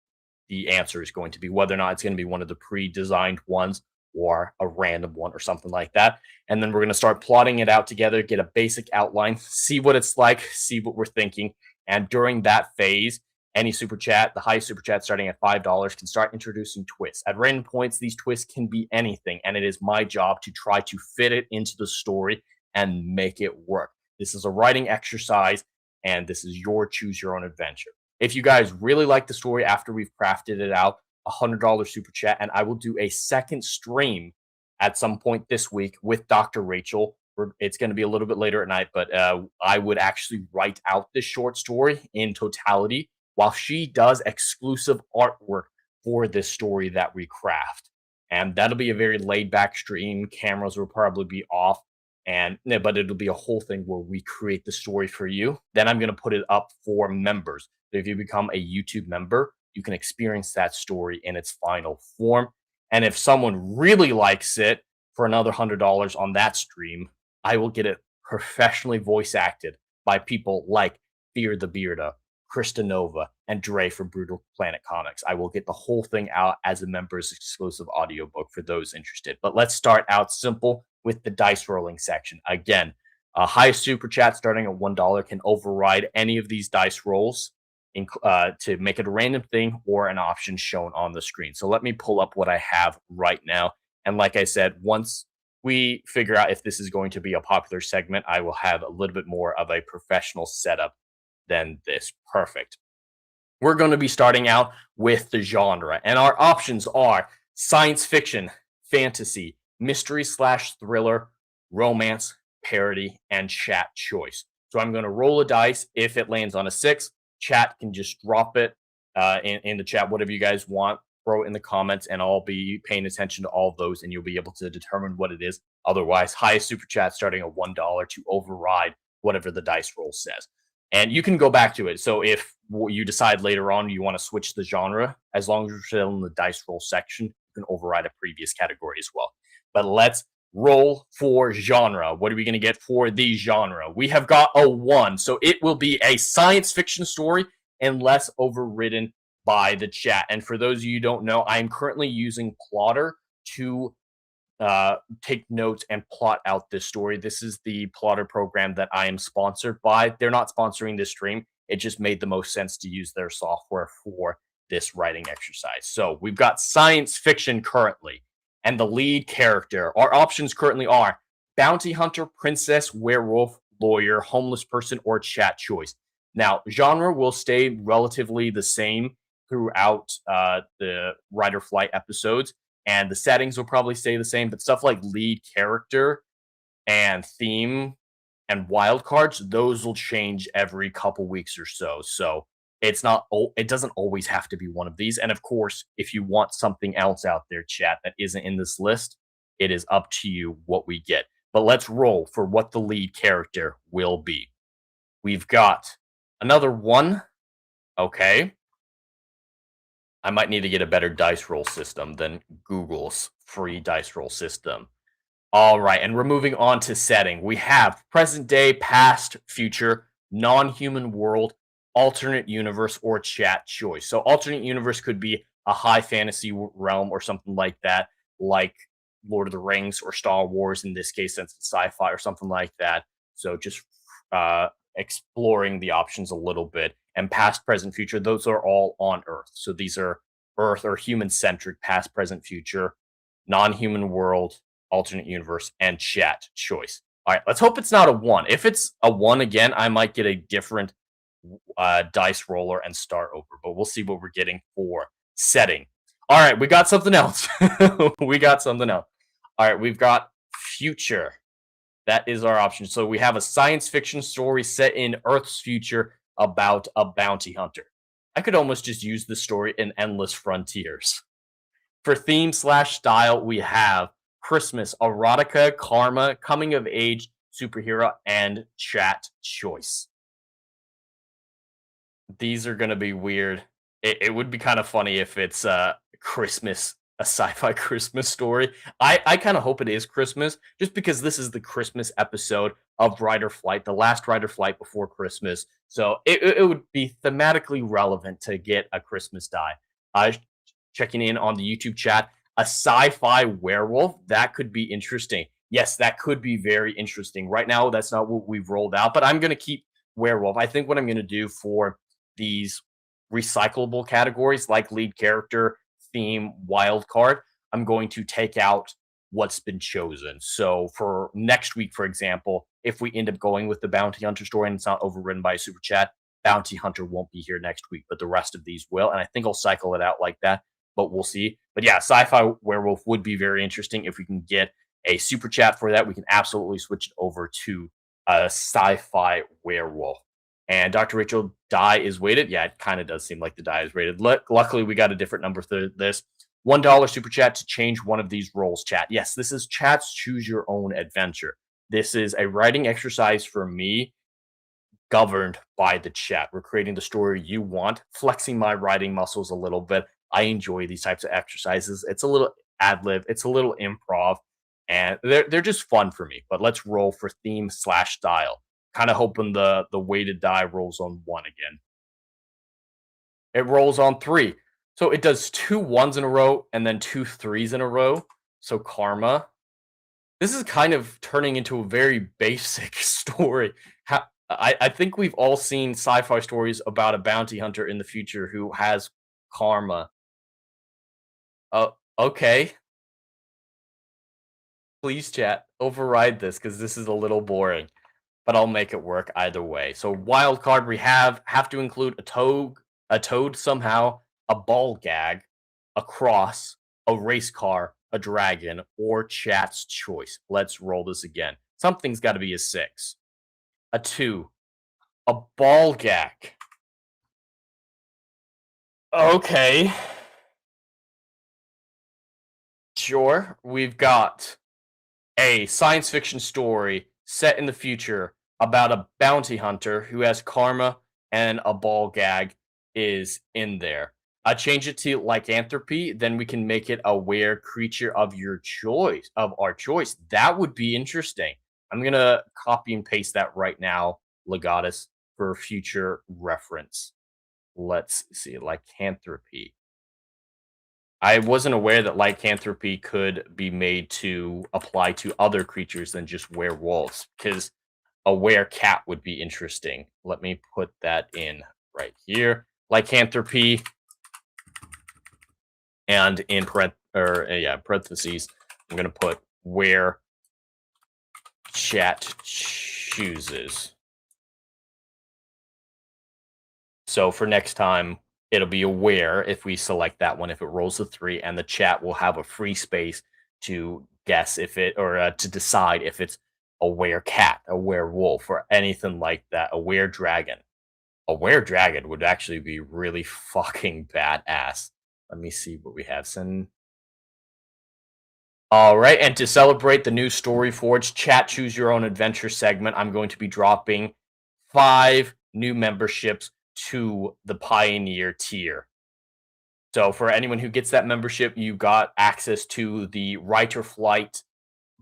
the answer is going to be, whether or not it's going to be one of the pre-designed ones or a random one or something like that. And then we're going to start plotting it out together, get a basic outline, see what it's like, see what we're thinking. And during that phase, any super chat, the highest super chat starting at $5, can start introducing twists. At random points, these twists can be anything, and it is my job to try to fit it into the story and make it work. This is a writing exercise, and this is your choose your own adventure. If you guys really like the story after we've crafted it out, $100 super chat, and I will do a second stream at some point this week with Dr. Rachel. It's going to be a little bit later at night, but I would actually write out this short story in totality while she does exclusive artwork for this story that we craft. And that'll be a very laid back stream. Cameras will probably be off, but it'll be a whole thing where we create the story for you. Then I'm going to put it up for members. So if you become a YouTube member, you can experience that story in its final form. And if someone really likes it, for another $100 on that stream, I will get it professionally voice acted by people like Fear the Bearda, Krista Nova, and Dre from Brutal Planet Comics. I will get the whole thing out as a members exclusive audiobook for those interested. But let's start out simple with the dice rolling section. Again, a high super chat starting at $1 can override any of these dice rolls to make it a random thing or an option shown on the screen. So let me pull up what I have right now. And like I said, once we figure out if this is going to be a popular segment, I will have a little bit more of a professional setup than this. Perfect. We're going to be starting out with the genre, and our options are science fiction, fantasy, mystery/thriller, romance, parody, and chat choice. So I'm going to roll a dice. If it lands on a 6, chat can just drop it in the chat, whatever you guys want. Throw it in the comments, and I'll be paying attention to all of those, and you'll be able to determine what it is. Otherwise, highest super chat starting at $1 to override whatever the dice roll says. And you can go back to it. So if you decide later on you want to switch the genre, as long as you're still in the dice roll section, you can override a previous category as well. But let's roll for genre. What are we going to get for the genre? We have got a 1. So it will be a science fiction story unless overridden by the chat. And for those of you who don't know, I am currently using Plotter to take notes and plot out this story. This is the Plotter program that I am sponsored by. They're not sponsoring this stream. It just made the most sense to use their software for this writing exercise. So we've got science fiction currently, and the lead character. Our options currently are bounty hunter, princess, werewolf, lawyer, homeless person, or chat choice. Now, genre will stay relatively the same throughout the Rider Flight episodes, and the settings will probably stay the same, but stuff like lead character and theme and wild cards, those will change every couple weeks or so. So it doesn't always have to be one of these. And of course, if you want something else out there, chat, that isn't in this list, it is up to you what we get. But let's roll for what the lead character will be. We've got another 1. Okay. I might need to get a better dice roll system than Google's free dice roll system. All right, and we're moving on to setting. We have present day, past, future, non-human world, alternate universe, or chat choice. So alternate universe could be a high fantasy realm or something like that, like Lord of the Rings or Star Wars in this case, since it's sci-fi or something like that. So just exploring the options a little bit. And past, present, future, those are all on Earth. So these are Earth or human centric, past, present, future, non human world, alternate universe, and chat choice. All right, let's hope it's not a one. If it's a one again, I might get a different dice roller and start over, but we'll see what we're getting for setting. All right, we got something else. We got something else. All right, we've got future. That is our option. So we have a science fiction story set in Earth's future about a bounty hunter. I could almost just use the story in Endless Frontiers. For theme/style, we have Christmas, erotica, karma, coming of age, superhero, and chat choice. These are going to be weird. It would be kind of funny if it's Christmas, a sci-fi Christmas story. I kind of hope it is Christmas, just because this is the Christmas episode of Ride or Flight, the last Ride or Flight before Christmas. So it would be thematically relevant to get a Christmas die. Checking in on the YouTube chat, a sci-fi werewolf, that could be interesting. Yes, that could be very interesting. Right now, that's not what we've rolled out, but I'm going to keep werewolf. I think what I'm going to do for these recyclable categories like lead character, theme, wild card, I'm going to take out what's been chosen. So for next week, for example, if we end up going with the bounty hunter story and it's not overridden by a super chat, bounty hunter won't be here next week, but the rest of these will. And I think I'll cycle it out like that, but we'll see. But yeah, sci-fi werewolf would be very interesting. If we can get a super chat for that, we can absolutely switch it over to a sci-fi werewolf. And Dr. Rachel, die is weighted. Yeah, it kind of does seem like the die is rated. Luckily, we got a different number for this. $1 super chat to change one of these roles, chat. Yes, this is chat's choose your own adventure. This is a writing exercise for me, governed by the chat. We're creating the story you want, flexing my writing muscles a little bit. I enjoy these types of exercises. It's a little ad-lib, it's a little improv, and they're just fun for me. But let's roll for theme/style. Kind of hoping the weighted die rolls on 1 again. It rolls on 3. So it does 2 1s in a row and then 2 3s in a row. So karma. This is kind of turning into a very basic story. I think we've all seen sci-fi stories about a bounty hunter in the future who has karma. Okay. Please, chat, override this because this is a little boring. But I'll make it work either way. So wild card, we have to include a toad somehow, a ball gag, a cross, a race car, a dragon, or chat's choice. Let's roll this again. Something's got to be a 6. A 2. A ball gag. Okay. Sure. We've got a science fiction story set in the future about a bounty hunter who has karma and a ball gag is in there. I change it to lycanthropy, then we can make it a Weir creature of your choice, of our choice. That would be interesting. I'm gonna copy and paste that right now, Legatus, for future reference. Let's see, lycanthropy. I wasn't aware that lycanthropy could be made to apply to other creatures than just werewolves, because a werecat would be interesting. Let me put that in right here. Lycanthropy, and in parentheses, I'm going to put where chat chooses. So for next time, it'll be aware if we select that one, if it rolls a 3, and the chat will have a free space to guess if it, or to decide if it's a werecat, a werewolf, or anything like that. A were dragon. A were dragon would actually be really fucking badass. Let me see what we have. All right, and to celebrate the new Story Forge Chat Choose Your Own Adventure segment, I'm going to be dropping 5 new memberships to the Pioneer tier. So for anyone who gets that membership, you got access to the Writer Flight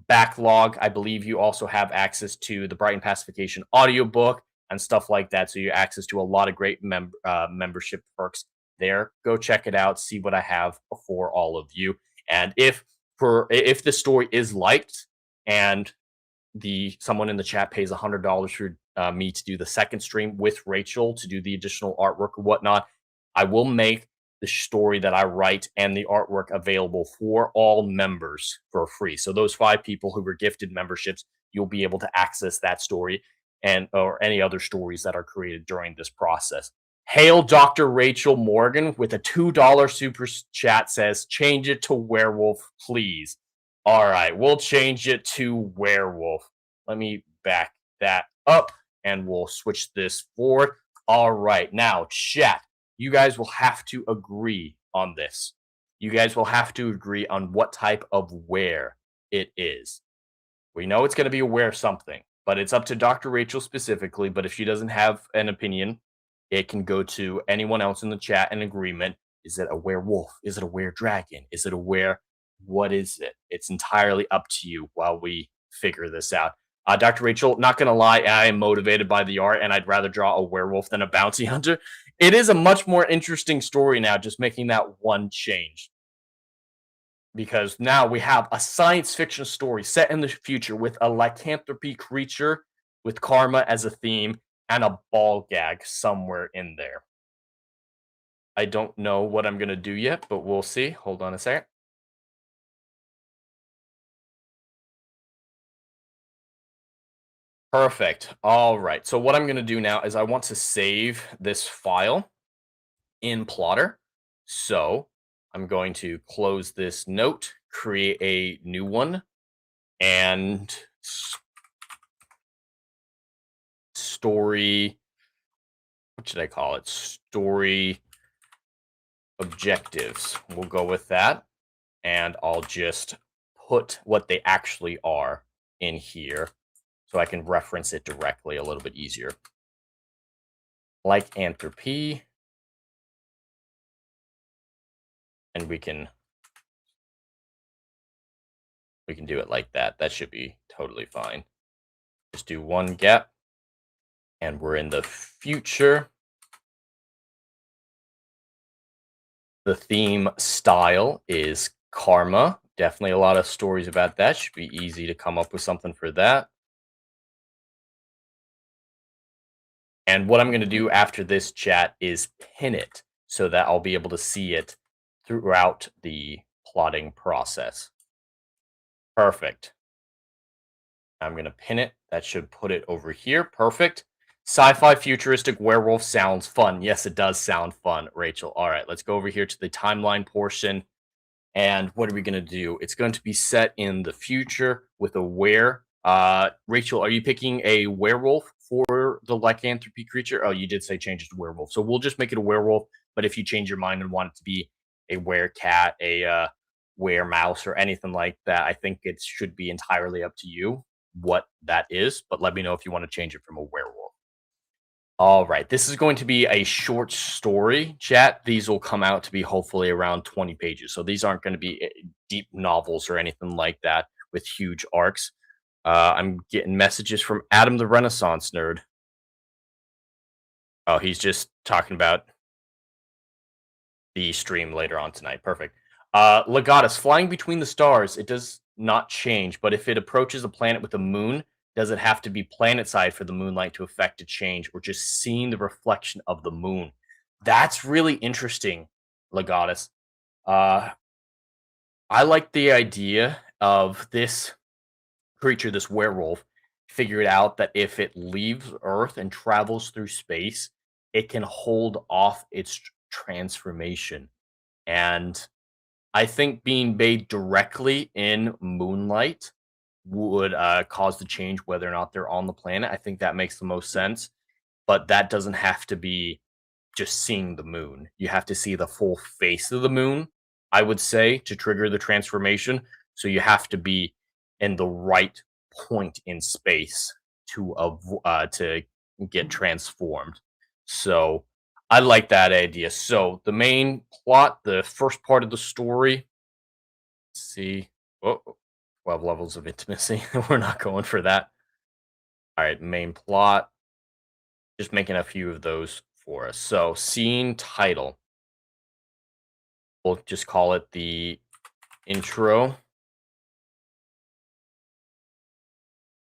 backlog. I believe you also have access to the Brighton Pacification audiobook, and stuff like that. So you have access to a lot of great membership perks there. Go check it out. See what I have for all of you. And if the story is liked and someone in the chat pays $100 for me to do the second stream with Rachel to do the additional artwork or whatnot, I will make the story that I write and the artwork available for all members for free. So those 5 people who were gifted memberships, you'll be able to access that story or any other stories that are created during this process. Hail Dr. Rachel Morgan with a $2 super chat says, change it to werewolf, please. All right, we'll change it to werewolf. Let me back that up and we'll switch this forward. All right, now chat, you guys will have to agree on this. You guys will have to agree on what type of were it is. We know it's going to be a were something, but it's up to Dr. Rachel specifically. But if she doesn't have an opinion, it can go to anyone else in the chat in agreement. Is it a werewolf? Is it a were dragon? Is it a were? What is it? It's entirely up to you while we figure this out. Dr. Rachel, not going to lie, I am motivated by the art, and I'd rather draw a werewolf than a bounty hunter. It is a much more interesting story now, just making that one change. Because now we have a science fiction story set in the future with a lycanthropy creature with karma as a theme and a ball gag somewhere in there. I don't know what I'm going to do yet, but we'll see. Hold on a second. Perfect. All right. So what I'm going to do now is I want to save this file in Plotter. So I'm going to close this note, create a new one, and story. What should I call it? Story objectives. We'll go with that. And I'll just put what they actually are in here so I can reference it directly a little bit easier. Lycanthropy. And we can do it like that. That should be totally fine. Just do one gap. And we're in the future. The theme style is karma. Definitely a lot of stories about that. Should be easy to come up with something for that. And what I'm going to do after this chat is pin it so that I'll be able to see it throughout the plotting process. Perfect. I'm going to pin it. That should put it over here. Perfect. Sci-fi futuristic werewolf sounds fun. Yes, it does sound fun, Rachel. All right, let's go over here to the timeline portion. And what are we going to do? It's going to be set in the future with a were. Rachel, are you picking a werewolf for the lycanthropy creature? Oh, you did say change it to werewolf. So we'll just make it a werewolf. But if you change your mind and want it to be a were-cat, a were-mouse, or anything like that, I think it should be entirely up to you what that is. But let me know if you want to change it from a werewolf. All right, this is going to be a short story, chat. These will come out to be hopefully around 20 pages. So these aren't going to be deep novels or anything like that with huge arcs. I'm getting messages from Adam the Renaissance Nerd. Oh, he's just talking about the stream later on tonight. Perfect. Legatus, flying between the stars, it does not change, but if it approaches a planet with a moon, does it have to be planet side for the moonlight to affect a change, or just seeing the reflection of the moon? That's really interesting, Legatus. I like the idea of this creature, this werewolf, figured out that if it leaves Earth and travels through space, it can hold off its transformation. And I think being bathed directly in moonlight would cause the change whether or not they're on the planet. I think that makes the most sense. But that doesn't have to be just seeing the moon. You have to see the full face of the moon, I would say, to trigger the transformation. So you have to be in the right point in space to get transformed. So I like that idea. So the main plot, the first part of the story, let's see. 12 levels of intimacy. We're not going for that. All right, main plot. Just making a few of those for us. So, scene title. We'll just call it the intro.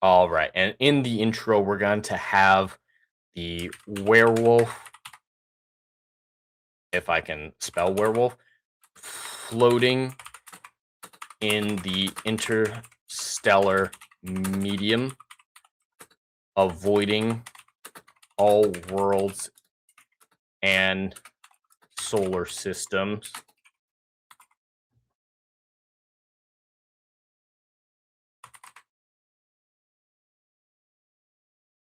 All right. And in the intro, we're going to have the werewolf, if I can spell werewolf, floating in the interstellar medium, avoiding all worlds and solar systems.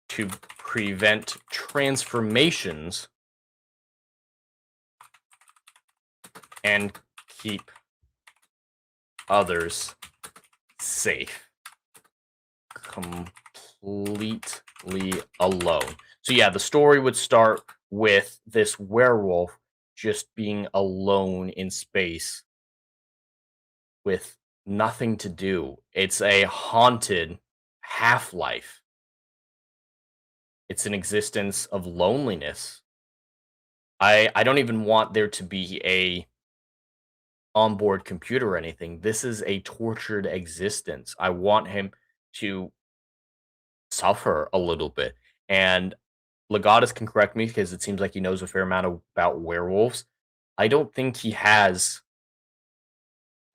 To prevent transformations and keep others safe. Completely alone. So yeah, the story would start with this werewolf just being alone in space with nothing to do. It's a haunted half-life. It's an existence of loneliness. I don't even want there to be a onboard computer or anything. This is a tortured existence. I want him to suffer a little bit. And Legatus can correct me because it seems like he knows a fair amount about werewolves. I don't think he has.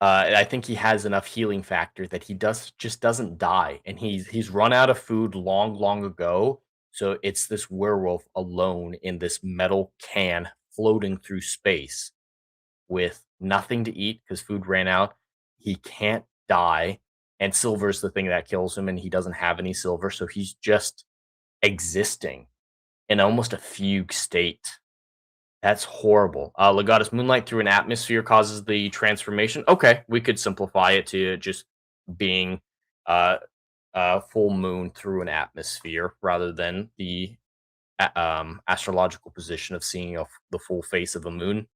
I think he has enough healing factor that he just doesn't die, and he's run out of food long ago. So it's this werewolf alone in this metal can floating through space with nothing to eat because food ran out. He can't die, and silver's the thing that kills him, and he doesn't have any silver, so he's just existing in almost a fugue state. That's horrible. Legatus moonlight through an atmosphere causes the transformation. Okay, we could simplify it to just being full moon through an atmosphere rather than the astrological position of seeing the full face of a moon.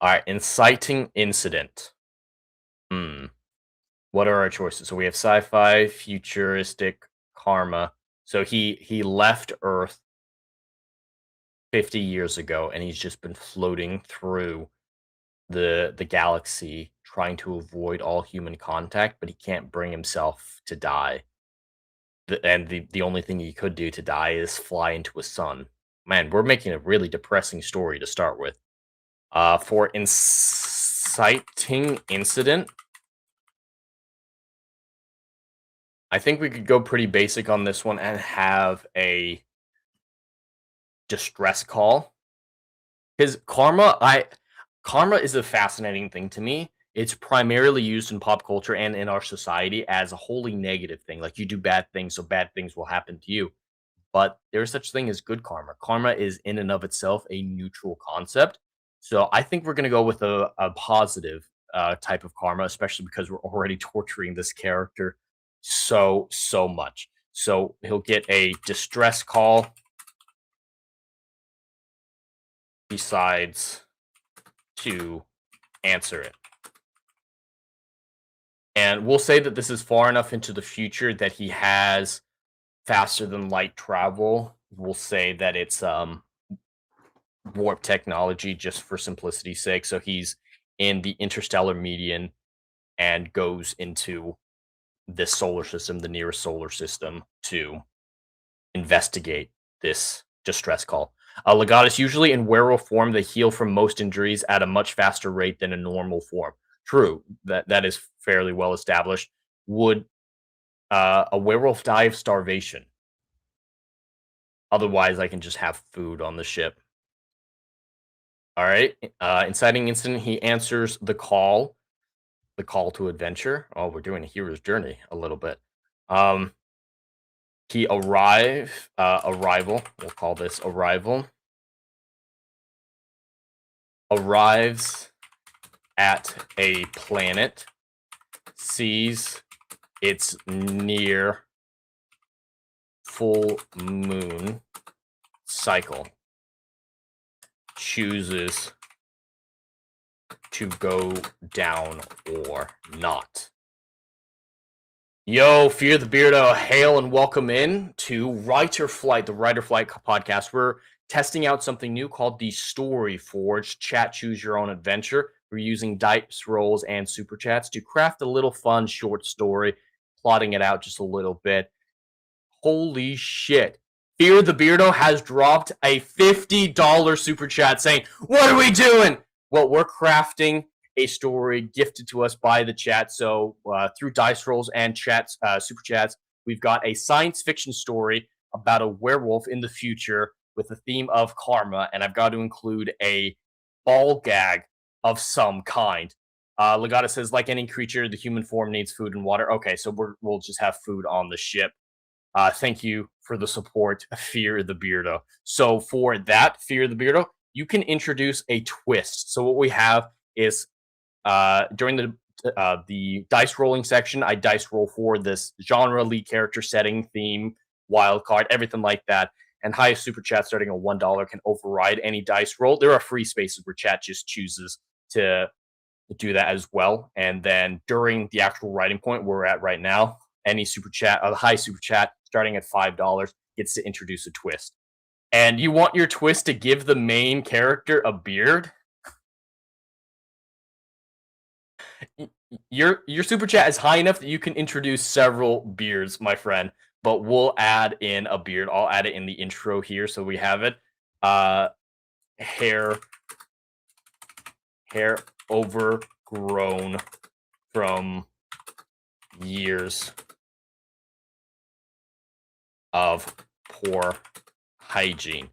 All right, inciting incident. What are our choices? So we have sci-fi, futuristic, karma. So he left Earth 50 years ago, and he's just been floating through the galaxy trying to avoid all human contact, but he can't bring himself to die. The only thing he could do to die is fly into a sun. Man, we're making a really depressing story to start with. For inciting incident, I think we could go pretty basic on this one and have a distress call. Because karma is a fascinating thing to me. It's primarily used in pop culture and in our society as a wholly negative thing. Like, you do bad things, so bad things will happen to you. But there's such thing as good karma. Karma is in and of itself a neutral concept. So I think we're going to go with a positive type of karma, especially because we're already torturing this character so much. So he'll get a distress call. Decides to answer it. And we'll say that this is far enough into the future that he has faster than light travel. We'll say that it's warp technology just for simplicity's sake. So he's in the interstellar median and goes into this solar system, the nearest solar system, to investigate this distress call. Legatus, usually in werewolf form, they heal from most injuries at a much faster rate than a normal form. True, that is fairly well established. Would a werewolf die of starvation? Otherwise, I can just have food on the ship. All right. Inciting incident, he answers the call to adventure. Oh, we're doing a hero's journey a little bit. He arrival. We'll call this arrival. Arrives at a planet, sees it's near full moon cycle, chooses to go down or not. Yo, Fear the Beardo, hail and welcome in to Writer Flight, the Writer Flight podcast. We're testing out something new called the Story Forge. Chat, choose your own adventure. We're using dice rolls and super chats to craft a little fun short story, plotting it out just a little bit. Holy shit. Fear the Beardo has dropped a $50 super chat saying, "What are we doing?" Well, we're crafting a story gifted to us by the chat. So through dice rolls and chats, super chats, we've got a science fiction story about a werewolf in the future with the theme of karma, and I've got to include a ball gag of some kind. Legata says, like any creature, the human form needs food and water. Okay, so we'll just have food on the ship. Thank you for the support, Fear the Beardo. So for that, Fear the Beardo, you can introduce a twist. So what we have is during the dice rolling section, I dice roll for this genre, lead character, setting, theme, wild card, everything like that. And highest super chat starting at $1 can override any dice roll. There are free spaces where chat just chooses to do that as well. And then during the actual writing point where we're at right now, any super chat, the high super chat starting at $5 gets to introduce a twist. And you want your twist to give the main character a beard? Your super chat is high enough that you can introduce several beards, my friend. But we'll add in a beard. I'll add it in the intro here, so we have it. Hair overgrown from years of poor hygiene.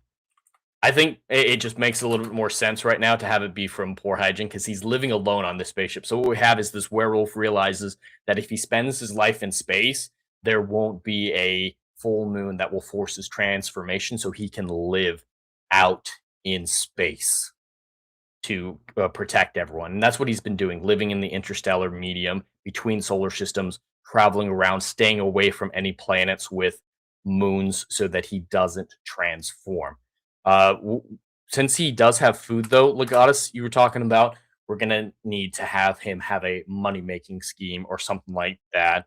I think it just makes a little bit more sense right now to have it be from poor hygiene because he's living alone on this spaceship. So what we have is this werewolf realizes that if he spends his life in space, there won't be a full moon that will force his transformation, so he can live out in space to protect everyone. And that's what he's been doing, living in the interstellar medium between solar systems, traveling around, staying away from any planets with moons so that he doesn't transform. Since he does have food, though, Legatus, you were talking about, we're gonna need to have him have a money making scheme or something like that.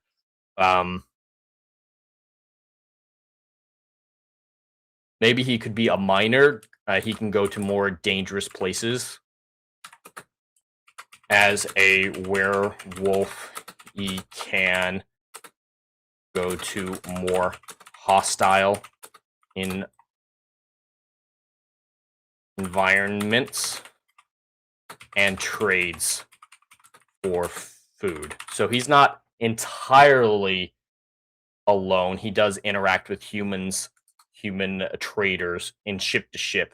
Maybe he could be a miner. He can go to more dangerous places. As a werewolf, he can go to more hostile environments and trades for food. So he's not entirely alone. He does interact with human traders in ship-to-ship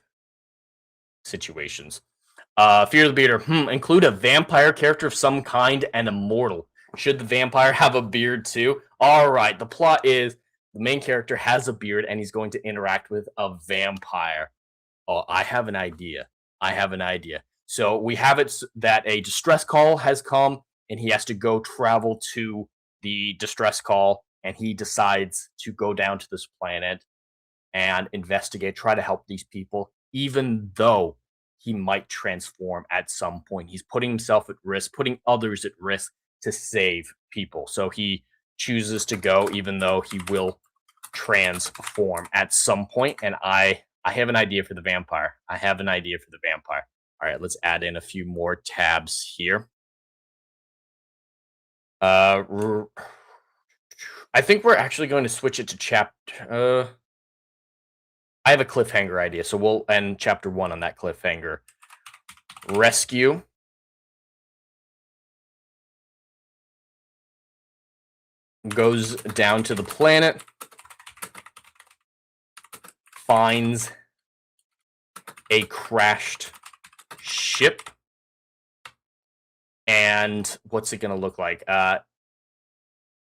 situations. Fear the Bearder. Include a vampire character of some kind and immortal. Should the vampire have a beard too? All right. The plot is the main character has a beard and he's going to interact with a vampire. Oh, I have an idea. So we have it that a distress call has come and he has to go travel to the distress call, and he decides to go down to this planet and investigate, try to help these people, even though he might transform at some point. He's putting himself at risk, putting others at risk to save people. So he chooses to go, even though he will transform at some point. And I have an idea for the vampire. All right, let's add in a few more tabs here. I think we're actually going to switch it to chapter. I have a cliffhanger idea, so we'll end chapter 1 on that cliffhanger. Rescue. Goes down to the planet. Finds a crashed ship. And what's it going to look like?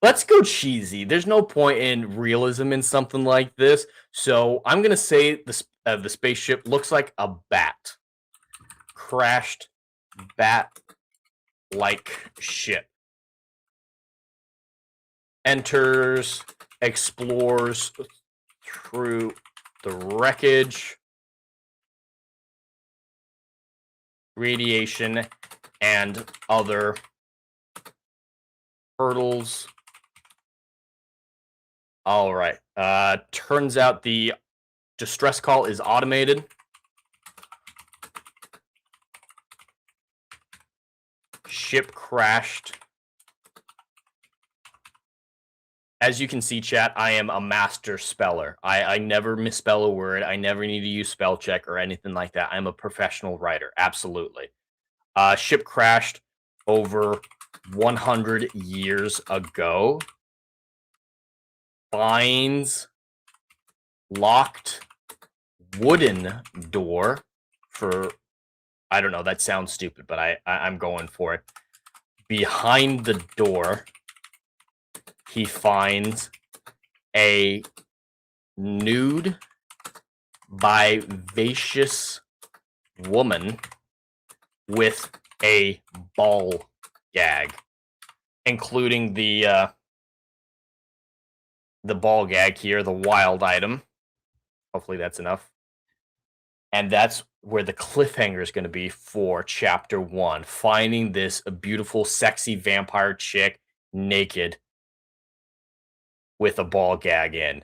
Let's go cheesy. There's no point in realism in something like this. So I'm going to say the spaceship looks like a bat. Crashed bat-like ship. Enters, explores through the wreckage, radiation, and other hurdles All right. Turns out the distress call is automated. Ship crashed. As you can see, chat, I am a master speller. I never misspell a word. I never need to use spell check or anything like that. I'm a professional writer. Absolutely. Ship crashed over 100 years ago. Finds locked wooden door for, I don't know, that sounds stupid, but I'm going for it. Behind the door, he finds a nude, vivacious woman with a ball gag, including the ball gag here, the wild item. Hopefully that's enough. And that's where the cliffhanger is going to be for chapter 1. Finding this beautiful, sexy vampire chick naked with a ball gag in.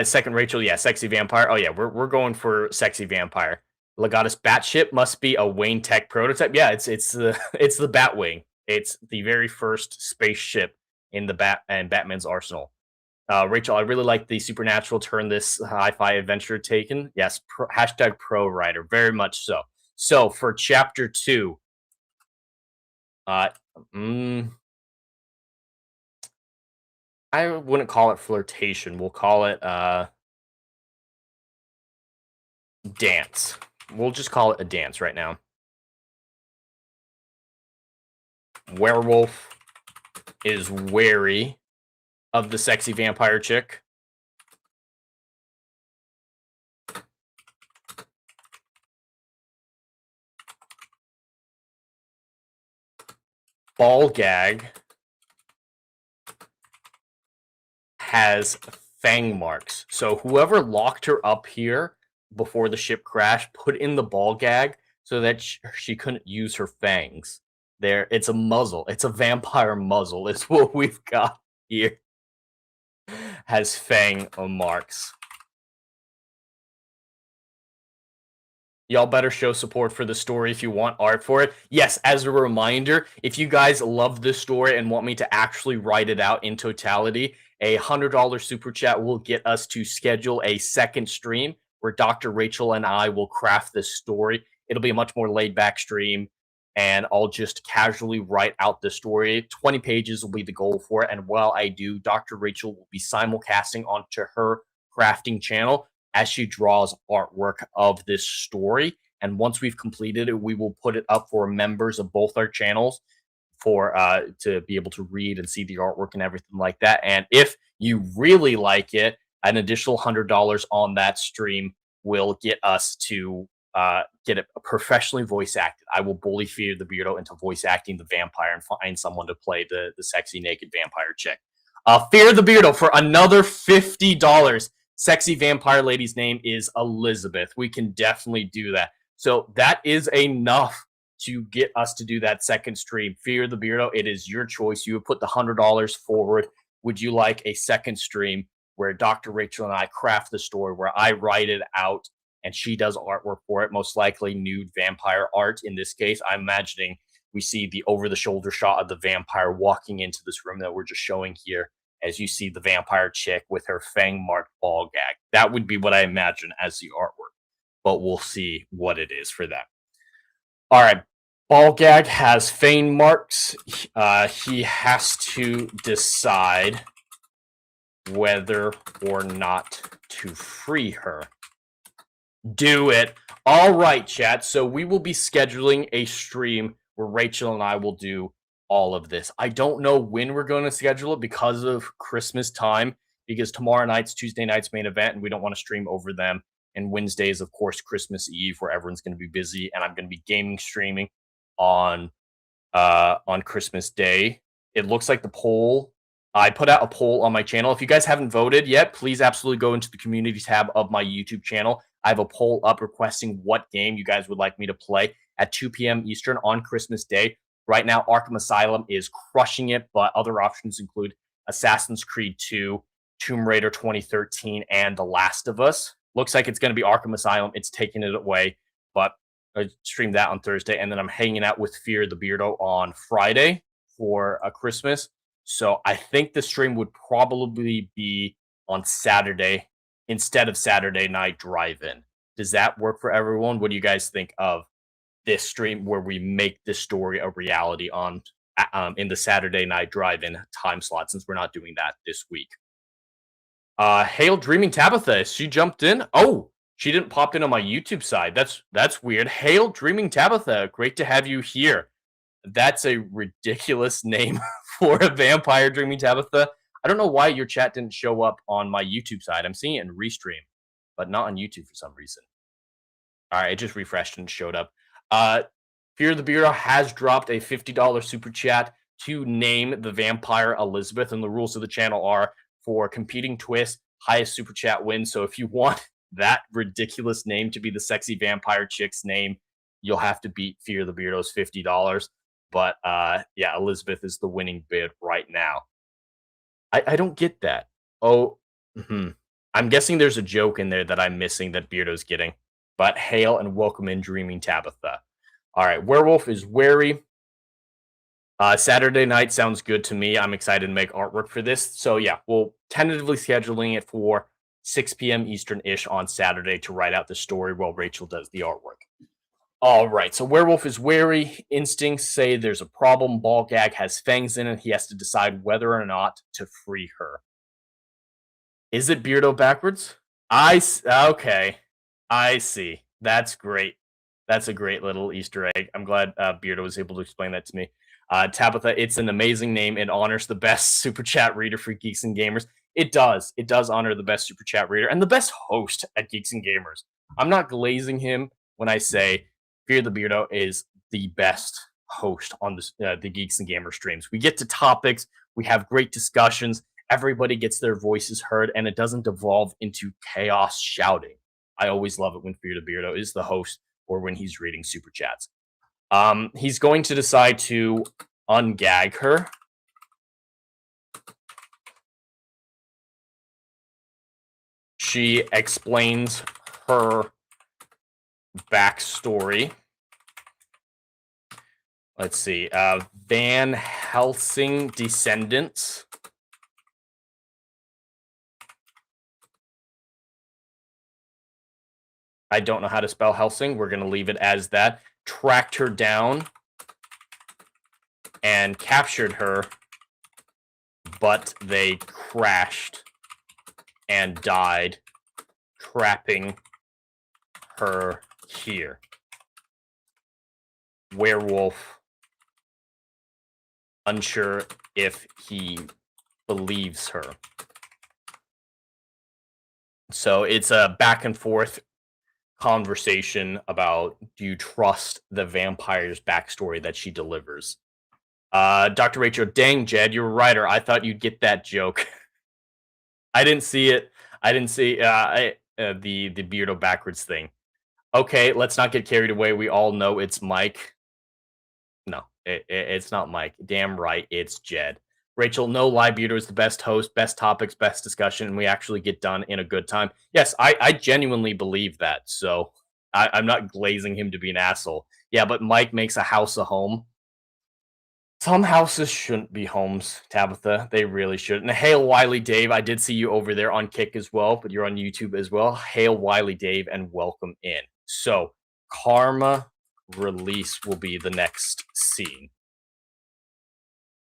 Second, Rachel, yeah, sexy vampire. Oh yeah, we're going for sexy vampire. Legatus Batship must be a Wayne Tech prototype. Yeah, it's the Batwing. It's the very first spaceship in the Batman's arsenal. Rachel, I really like the supernatural turn this sci-fi adventure taken. Yes, hashtag pro writer, very much so. So for chapter 2, I wouldn't call it flirtation. We'll call it dance. We'll just call it a dance right now. Werewolf is wary of the sexy vampire chick. Ball gag has fang marks. So whoever locked her up here before the ship crashed put in the ball gag so that she couldn't use her fangs. There, it's a muzzle. It's a vampire muzzle. Is what we've got here. Has fang marks. Y'all better show support for the story if you want art for it. Yes, as a reminder, if you guys love this story and want me to actually write it out in totality, a $100 super chat will get us to schedule a second stream where Dr. Rachel and I will craft this story. It'll be a much more laid back stream, and I'll just casually write out the story. 20 pages will be the goal for it. And while I do, Dr. Rachel will be simulcasting onto her crafting channel as she draws artwork of this story. And once we've completed it, we will put it up for members of both our channels for to be able to read and see the artwork and everything like that. And if you really like it, an additional $100 on that stream will get us to get it professionally voice acted. I will bully Fear the Beardo into voice acting the vampire and find someone to play the sexy naked vampire chick. Fear the Beardo for another $50. Sexy vampire lady's name is Elizabeth. We can definitely do that. So that is enough to get us to do that second stream. Fear the Beardo, it is your choice. You have put the $100 forward. Would you like a second stream where Dr. Rachel and I craft the story, where I write it out and she does artwork for it, most likely nude vampire art in this case? I'm imagining we see the over-the-shoulder shot of the vampire walking into this room that we're just showing here, as you see the vampire chick with her fang-marked ball gag. That would be what I imagine as the artwork, but we'll see what it is for that. All right, ball gag has fang marks. He has to decide whether or not to free her. Do it. All right, chat. So we will be scheduling a stream where Rachel and I will do all of this. I don't know when we're going to schedule it because of Christmas time, because tomorrow night's Tuesday night's main event, and we don't want to stream over them. And Wednesday is, of course, Christmas Eve, where everyone's going to be busy, and I'm going to be gaming streaming on Christmas Day. It looks like the poll. I put out a poll on my channel. If you guys haven't voted yet, please absolutely go into the community tab of my YouTube channel. I have a poll up requesting what game you guys would like me to play at 2 p.m. Eastern on Christmas Day. Right now, Arkham Asylum is crushing it, but other options include Assassin's Creed 2, Tomb Raider 2013, and The Last of Us. Looks like it's going to be Arkham Asylum. It's taking it away, but I streamed that on Thursday, and then I'm hanging out with Fear the Beardo on Friday for Christmas. So I think the stream would probably be on Saturday instead of Saturday Night Drive-In. Does that work for everyone? What do you guys think of this stream where we make this story a reality on in the Saturday Night Drive-In time slot, since we're not doing that this week? Hail Dreaming Tabitha, she jumped in. Oh, she didn't pop in on my YouTube side. That's weird. Hail Dreaming Tabitha, great to have you here. That's a ridiculous name for a vampire, Dreaming Tabitha. I don't know why your chat didn't show up on my YouTube side. I'm seeing it in Restream, but not on YouTube for some reason. All right, it just refreshed and showed up. Fear the Beardo has dropped a $50 super chat to name the vampire Elizabeth, and the rules of the channel are for competing twists, highest super chat wins. So if you want that ridiculous name to be the sexy vampire chick's name, you'll have to beat Fear the Beardo's $50. But yeah, Elizabeth is the winning bid right now. I don't get that. Oh, I'm guessing there's a joke in there that I'm missing that Beardo's getting. But hail and welcome in, Dreaming Tabitha. All right, Werewolf is wary. Saturday night sounds good to me. I'm excited to make artwork for this. So yeah, we'll tentatively scheduling it for 6 p.m. Eastern-ish on Saturday to write out the story while Rachel does the artwork. All right, so Werewolf is wary. Instincts say there's a problem. Ball gag has fangs in it. He has to decide whether or not to free her. Is it Beardo backwards? Okay, I see. That's great. That's a great little Easter egg. I'm glad Beardo was able to explain that to me. Tabitha, it's an amazing name. It honors the best super chat reader for Geeks and Gamers. It does. It does honor the best super chat reader and the best host at Geeks and Gamers. I'm not glazing him when I say Fear the Beardo is the best host on the Geeks and Gamers streams. We get to topics. We have great discussions. Everybody gets their voices heard, and it doesn't devolve into chaos shouting. I always love it when Fear the Beardo is the host or when he's reading super chats. He's going to decide to ungag her. She explains her backstory. Let's see. Van Helsing descendants. I don't know how to spell Helsing. We're going to leave it as that. Tracked her down and captured her, but they crashed and died, trapping her here. Werewolf, unsure if he believes her. So it's a back and forth conversation about, do you trust the vampire's backstory that she delivers? Dr. Rachel, dang, Jed, you're a writer. I thought you'd get that joke. I didn't see it. I didn't see the Beardo backwards thing. Okay, let's not get carried away. We all know it's Mike. No, it's not Mike. Damn right, it's Jed. Rachel, no lie, Beardo is the best host, best topics, best discussion, and we actually get done in a good time. Yes, I genuinely believe that, so I'm not glazing him to be an asshole. Yeah, but Mike makes a house a home. Some houses shouldn't be homes, Tabitha. They really shouldn't. Hail, Wiley Dave. I did see you over there on Kick as well, but you're on YouTube as well. Hail, Wiley Dave, and welcome in. So, Karma release will be the next scene.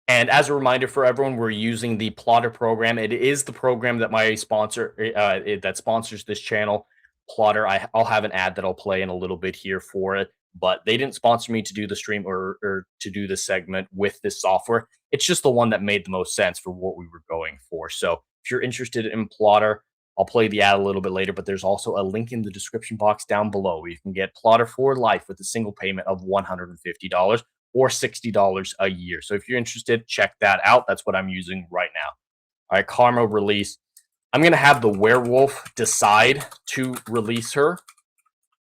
And as a reminder for everyone, we're using the Plotter program. It is the program that my sponsor that sponsors this channel, Plotter. I'll have an ad that I'll play in a little bit here for it, but they didn't sponsor me to do the stream or to do this segment with this software. It's just the one that made the most sense for what we were going for. So if you're interested in Plotter, I'll play the ad a little bit later, but there's also a link in the description box down below where you can get Plotter for life with a single payment of $150 or $60 a year. So if you're interested, check that out. That's what I'm using right now. All right, Karma release. I'm going to have the werewolf decide to release her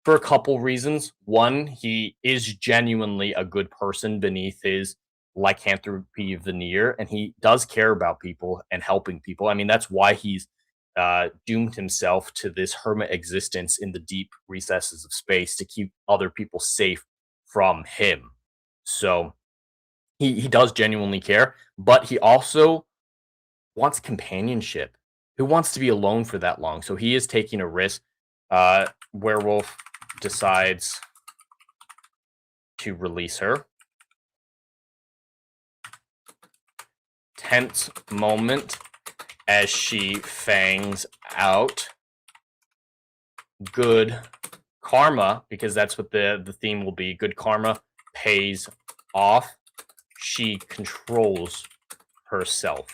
for a couple reasons. One, he is genuinely a good person beneath his lycanthropy veneer, and he does care about people and helping people. I mean, that's why he's doomed himself to this hermit existence in the deep recesses of space to keep other people safe from him. So he does genuinely care, but he also wants companionship. Who wants to be alone for that long? So he is taking a risk. Werewolf decides to release her. Tense moment as she fangs out. Good karma, because that's what the theme will be. Good karma pays off. She controls herself.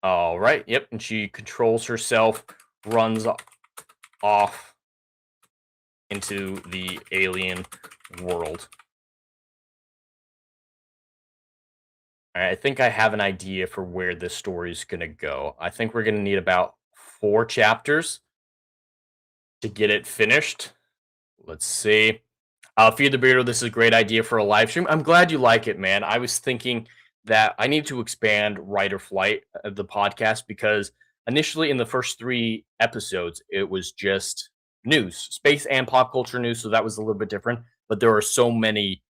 All right, yep, and she controls herself, runs off into the alien world. All right, I think I have an idea for where this story is going to go. I think we're going to need about 4 chapters to get it finished. Let's see. Feed the Beardo, this is a great idea for a live stream. I'm glad you like it, man. I was thinking that I need to expand Write or Flight, the podcast, because initially in the first 3 episodes, it was just news, space and pop culture news. So that was a little bit different. But there are so many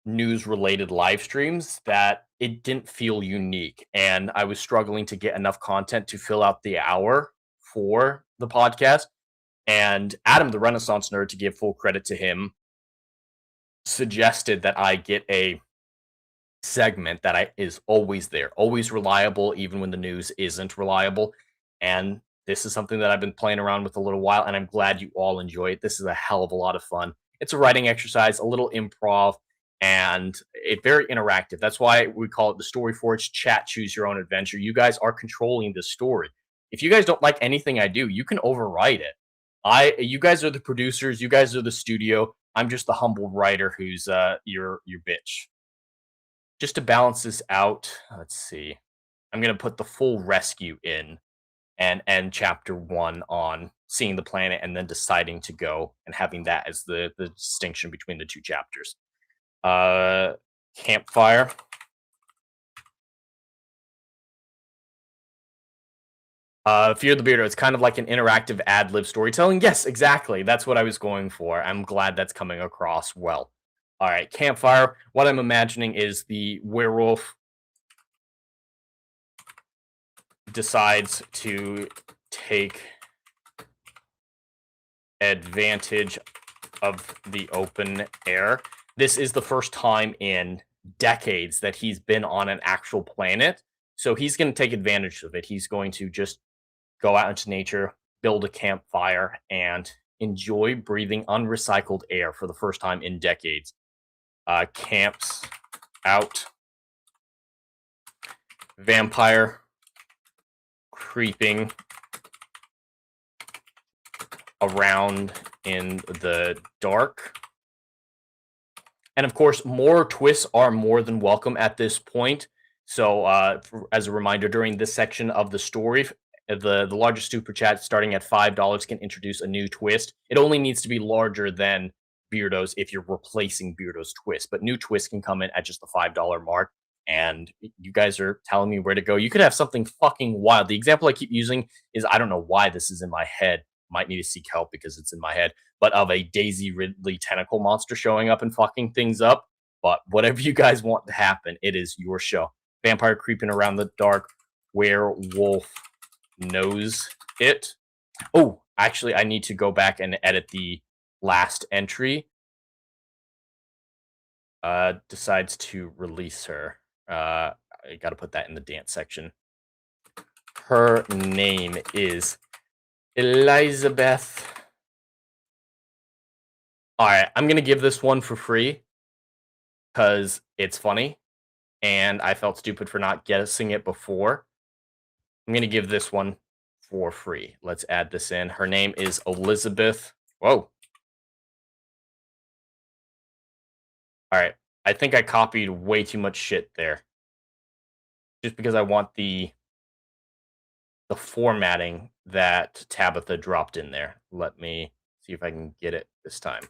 news related live streams that it didn't feel unique. And I was struggling to get enough content to fill out the hour for the podcast. And Adam, the Renaissance Nerd, to give full credit to him, suggested that I get a segment that is always there, always reliable, even when the news isn't reliable. And this is something that I've been playing around with a little while, and I'm glad you all enjoy it. This is a hell of a lot of fun. It's a writing exercise, a little improv, and it's very interactive. That's why we call it the Story Forge Chat Choose Your Own Adventure. You guys are controlling the story. If you guys don't like anything I do, you can overwrite it. You guys are the producers. You guys are the studio. I'm just the humble writer who's your bitch. Just to balance this out, let's see. I'm gonna put the full rescue in and end chapter 1 on seeing the planet and then deciding to go and having that as the distinction between the 2 chapters. Campfire. Fear the Beardo, it's kind of like an interactive ad-lib storytelling. Yes, exactly. That's what I was going for. I'm glad that's coming across well. All right, Campfire. What I'm imagining is the werewolf decides to take advantage of the open air. This is the first time in decades that he's been on an actual planet. So he's going to take advantage of it. He's going to just go out into nature, build a campfire, and enjoy breathing unrecycled air for the first time in decades. Camps out. Vampire creeping around in the dark. And of course, more twists are more than welcome at this point. So as a reminder, during this section of the story, the largest super chat starting at $5 can introduce a new twist. It only needs to be larger than Beardo's if you're replacing Beardo's twist, but new twists can come in at just the $5 mark. And you guys are telling me where to go. You could have something fucking wild. The example I keep using is, I don't know why this is in my head. Might need to seek help because it's in my head, but of a Daisy Ridley tentacle monster showing up and fucking things up. But whatever you guys want to happen, it is your show. Vampire creeping around the dark. Werewolf knows it. Oh, actually, I need to go back and edit the last entry. Decides to release her. I got to put that in the dance section. Her name is Elizabeth. All right, I'm going to give this one for free because it's funny and I felt stupid for not guessing it before. I'm going to give this one for free. Let's add this in. Her name is Elizabeth. Whoa. All right. I think I copied way too much shit there. Just because I want the formatting that Tabitha dropped in there. Let me See if I can get it this time.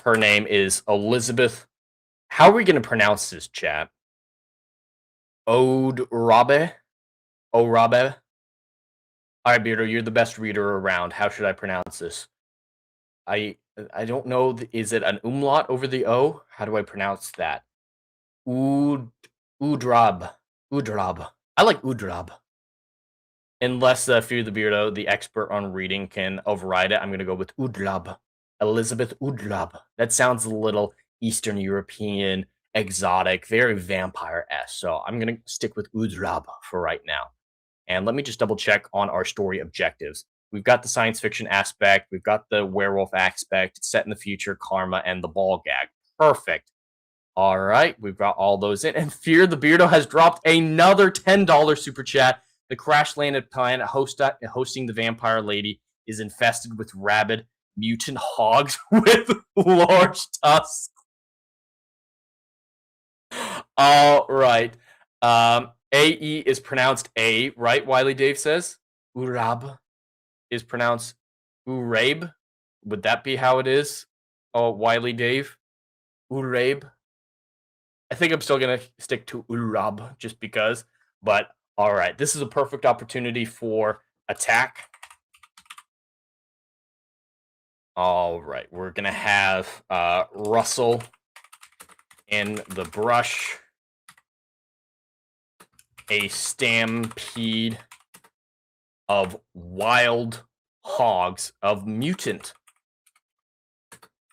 Her name is Elizabeth. How are we going to pronounce this, chat? Odrabe? Orabe? All right, Beardo, you're the best reader around. How should I pronounce this? I don't know. Is it an umlaut over the O? How do I pronounce that? Udrab. Udrab. I like Udrab. Unless Fear the Beardo, the expert on reading, can override it, I'm going to go with Udrab. Elizabeth Udrab. That sounds a little Eastern European, exotic, very vampire-esque. So I'm going to stick with Udrab for right now. And let me just double check on our story objectives. We've got the science fiction aspect. We've got the werewolf aspect, set in the future, karma, and the ball gag. Perfect. All right, we've got all those in. And Fear the Beardo has dropped another $10 super chat. The crash-landed planet hosting the vampire lady is infested with rabid mutant hogs with large tusks. All right. AE is pronounced A, right? Wiley Dave says. Urab is pronounced Urabe. Would that be how it is? Oh, Wiley Dave. Urabe. I think I'm still going to stick to Urab just because. But, all right. This is a perfect opportunity for attack. All right. We're going to have Russell in the brush. A stampede of wild hogs, of mutant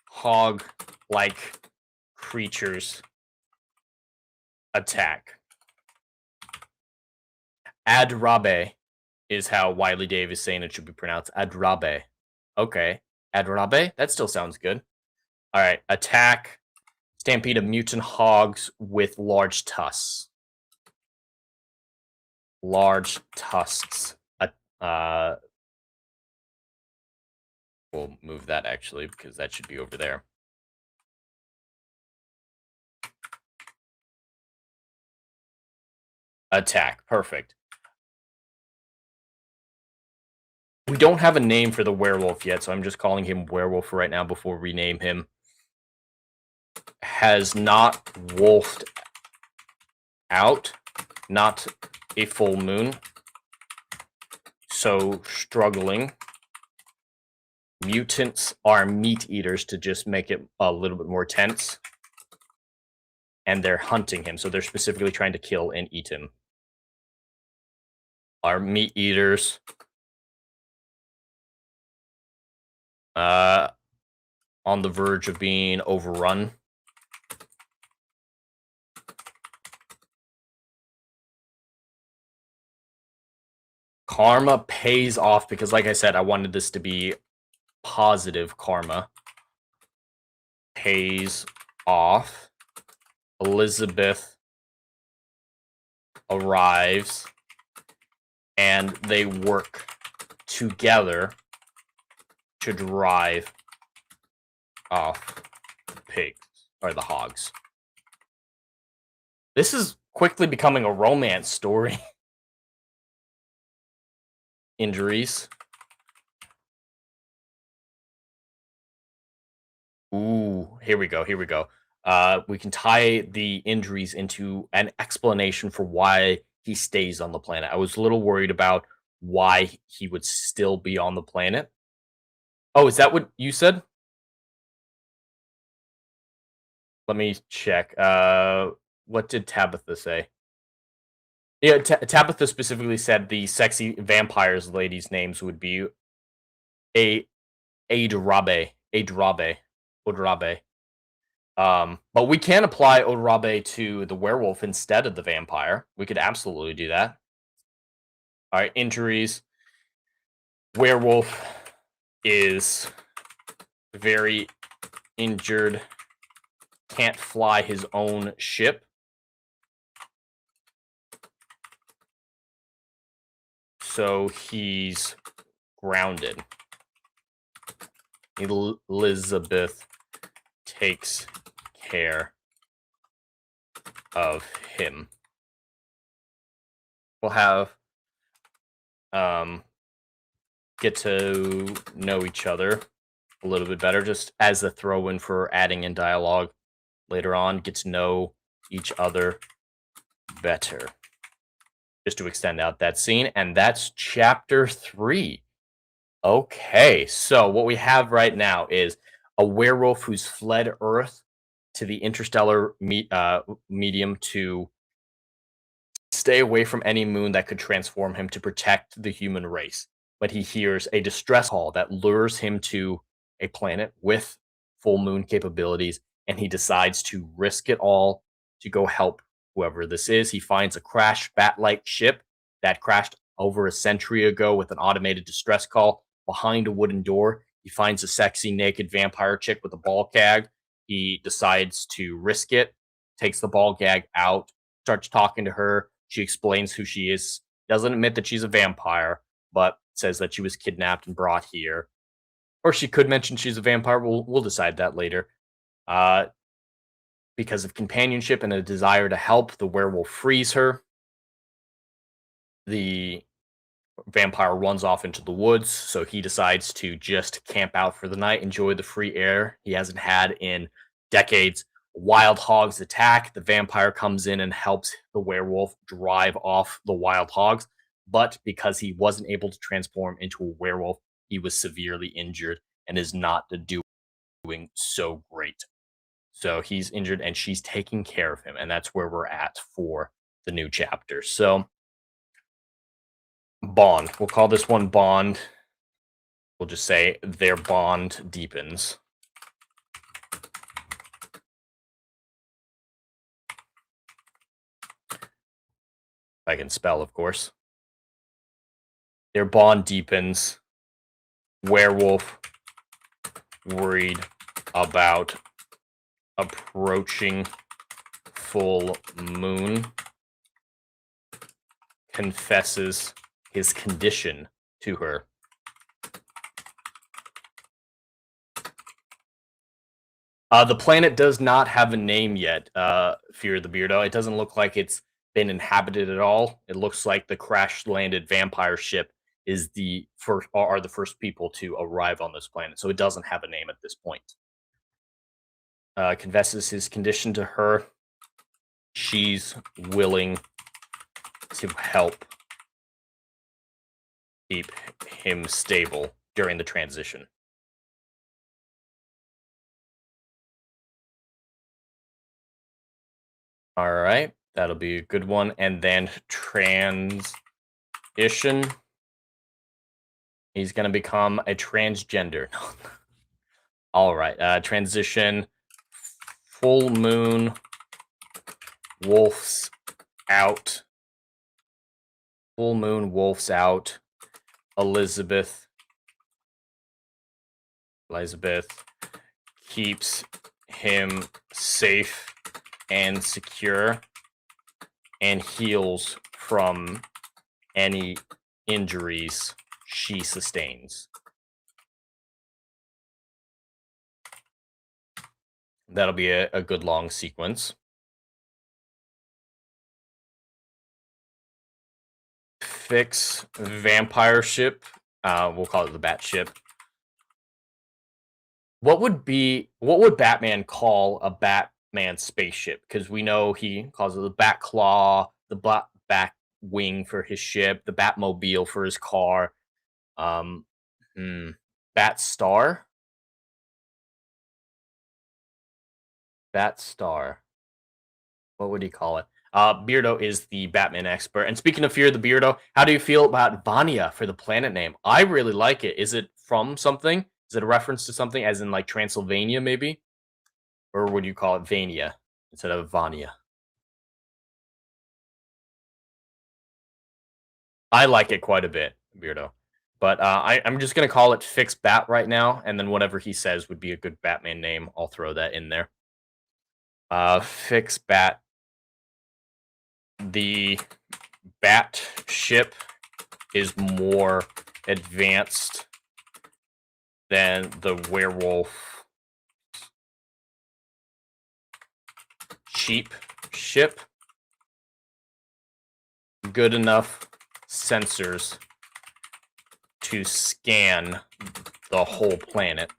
hog-like creatures attack. Adrabe is how Wiley Dave is saying it should be pronounced. Adrabe. Okay. Adrabe? That still sounds good. All right. Attack. Stampede of mutant hogs with large tusks. Large tusks. We'll move that actually because that should be over there. Attack. Perfect. We don't have a name for the werewolf yet, so I'm just calling him Werewolf right now before we rename him. Has not wolfed out. Not a full moon. So struggling. Mutants are meat eaters to just make it a little bit more tense. And they're hunting him, so they're specifically trying to kill and eat him. Are meat eaters. On the verge of being overrun. Karma pays off because, like I said, I wanted this to be positive karma. Pays off. Elizabeth arrives. And they work together to drive off the pigs, or the hogs. This is quickly becoming a romance story. Injuries. Ooh, here we go, here we go. We can tie the injuries into an explanation for why he stays on the planet. I was a little worried about why he would still be on the planet. Oh, is that what you said? Let me check. What did Tabitha say? Yeah, Tabitha specifically said the sexy vampires ladies' names would be Adrabe. Odrabe. But we can apply Odrabe to the werewolf instead of the vampire. We could absolutely do that. All right, injuries. Werewolf is very injured. Can't fly his own ship. So he's grounded. Elizabeth takes care of him. We'll have get to know each other a little bit better, just as a throw-in for adding in dialogue later on. Get to know each other better, just to extend out that scene. And that's chapter 3. Okay, so what we have right now is a werewolf who's fled Earth to the interstellar medium to stay away from any moon that could transform him to protect the human race. But he hears a distress call that lures him to a planet with full moon capabilities, and he decides to risk it all to go help whoever this is. He finds a crashed bat-like ship that crashed over a century ago with an automated distress call. Behind a wooden door, he finds a sexy naked vampire chick with a ball gag. He decides to risk it, takes the ball gag out, starts talking to her. She explains who she is, doesn't admit that she's a vampire, but says that she was kidnapped and brought here. Or she could mention she's a vampire. We'll decide that later. Because of companionship and a desire to help, the werewolf frees her. The vampire runs off into the woods, so he decides to just camp out for the night, enjoy the free air he hasn't had in decades. Wild hogs attack. The vampire comes in and helps the werewolf drive off the wild hogs, but because he wasn't able to transform into a werewolf, he was severely injured and is not doing so great. So he's injured and she's taking care of him, and that's where we're at for the new chapter. So bond. We'll call this one bond. We'll just say their bond deepens. I can spell, of course. Their bond deepens. Werewolf worried about approaching full moon confesses his condition to her. The planet does not have a name yet, Fear the Beardo. It doesn't look like it's been inhabited at all. It looks like the crash-landed vampire ship is the first people to arrive on this planet, so it doesn't have a name at this point. Confesses his condition to her. She's willing to help keep him stable during the transition. All right, that'll be a good one. And then transition. He's going to become a transgender. All right, transition. Full moon. Wolves out. Full moon, wolves out. Elizabeth keeps him safe and secure and heals from any injuries she sustains. That'll be a good long sequence. Fix vampire ship. We'll call it the Bat ship. What would Batman call a Batman spaceship? Because we know he calls it the Bat Claw, the Bat Wing for his ship, the Batmobile for his car. Bat Star. Bat Star. What would he call it? Beardo is the Batman expert. And speaking of Fear the Beardo, how do you feel about Vania for the planet name? I really like it. Is it from something? Is it a reference to something, as in like Transylvania, maybe? Or would you call it Vania instead of Vania? I like it quite a bit, Beardo. But I'm just going to call it Fix Bat right now, and then whatever he says would be a good Batman name. I'll throw that in there. Fix Bat. The Bat ship is more advanced than the werewolf cheap ship. Good enough sensors to scan the whole planet.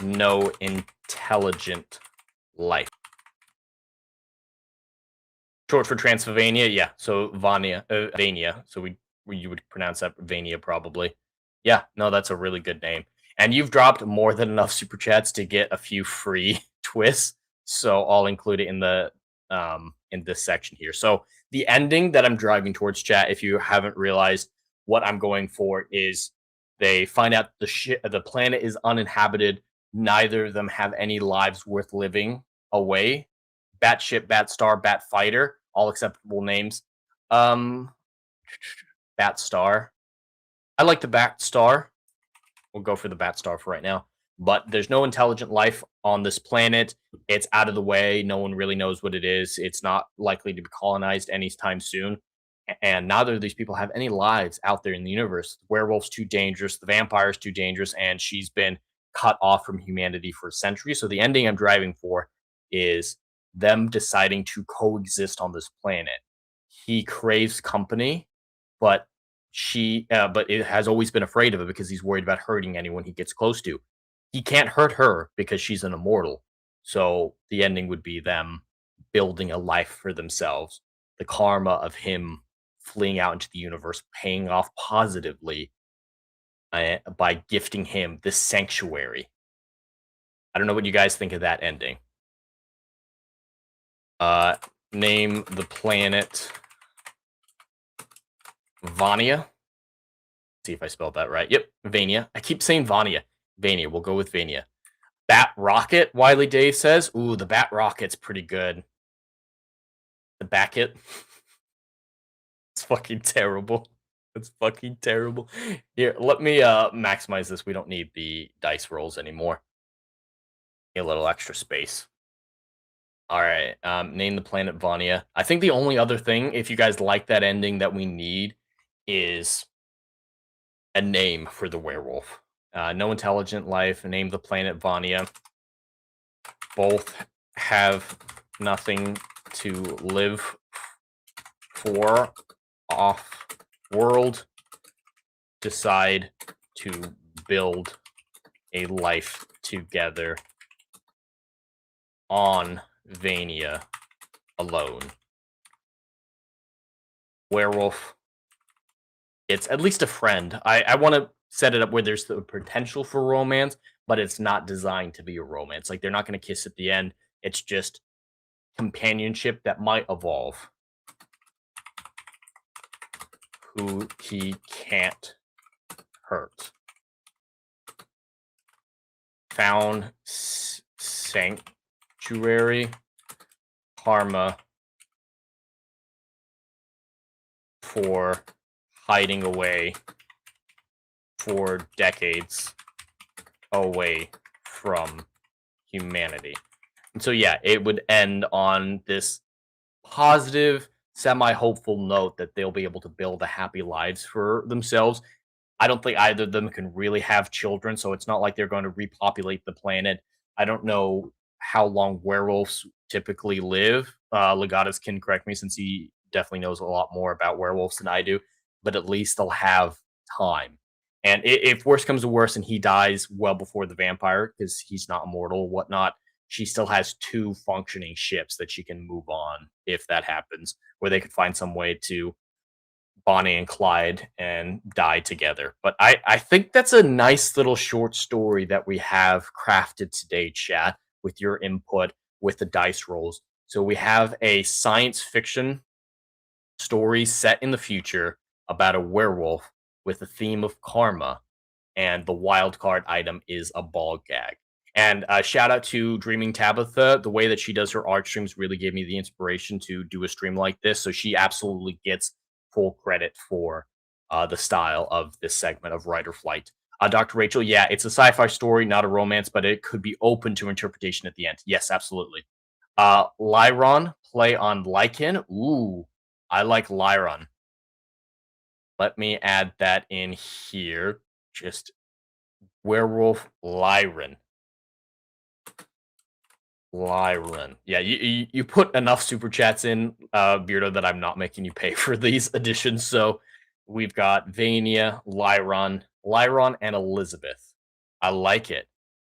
No intelligent life. Short for Transylvania, yeah. So Vania. So you would pronounce that Vania probably. Yeah, no, that's a really good name. And you've dropped more than enough super chats to get a few free twists. So I'll include it in this section here. So the ending that I'm driving towards, chat, if you haven't realized, what I'm going for is they find out the planet is uninhabited. Neither of them have any lives worth living away. Batship, Batstar, Batfighter, all acceptable names. Batstar. I like the Batstar. We'll go for the Batstar for right now. But there's no intelligent life on this planet. It's out of the way. No one really knows what it is. It's not likely to be colonized anytime soon. And neither of these people have any lives out there in the universe. The werewolf's too dangerous. The vampire's too dangerous. And she's been cut off from humanity for centuries. So the ending I'm driving for is them deciding to coexist on this planet. He craves company, but but it has always been afraid of it because he's worried about hurting anyone he gets close to. He can't hurt her because she's an immortal. So the ending would be them building a life for themselves. The karma of him fleeing out into the universe paying off positively by gifting him this sanctuary. I don't know what you guys think of that ending. Name the planet Vania. See if I spelled that right. Yep, Vania. I keep saying Vania. Vania. We'll go with Vania. Bat Rocket, Wiley Dave says. Ooh, the Bat Rocket's pretty good. The Backet. It's fucking terrible. It's fucking terrible. Here, let me maximize this. We don't need the dice rolls anymore. Need a little extra space. All right. Name the planet Vania. I think the only other thing, if you guys like that ending, that we need is a name for the werewolf. No intelligent life. Name the planet Vania. Both have nothing to live for. Off world. Decide to build a life together on Vania alone. Werewolf. It's at least a friend. I want to set it up where there's the potential for romance, but it's not designed to be a romance. Like, they're not going to kiss at the end. It's just companionship that might evolve. Who he can't hurt. Found sanctuary. Karma for hiding away for decades away from humanity. And so, yeah, it would end on this positive, semi-hopeful note that they'll be able to build a happy lives for themselves. I don't think either of them can really have children, so it's not like they're going to repopulate the planet. I don't know how long werewolves typically live. Legatus can correct me since he definitely knows a lot more about werewolves than I do, but at least they'll have time. And if worse comes to worse and he dies well before the vampire, because he's not immortal, whatnot, she still has 2 functioning ships that she can move on if that happens, where they could find some way to Bonnie and Clyde and die together. But I think that's a nice little short story that we have crafted today, chat, with your input, with the dice rolls. So we have a science fiction story set in the future about a werewolf with the theme of karma, and the wild card item is a ball gag. And shout out to Dreaming Tabitha. The way that she does her art streams really gave me the inspiration to do a stream like this. So she absolutely gets full credit for the style of this segment of Writer Flight. Dr. Rachel, yeah, it's a sci-fi story, not a romance, but it could be open to interpretation at the end. Yes, absolutely. Lyron, play on Lycan. Ooh, I like Lyron. Let me add that in here. Just Werewolf Lyron. Lyran. Yeah, you put enough super chats in, Beardo, that I'm not making you pay for these additions. So we've got Vania, Lyron, and Elizabeth. I like it.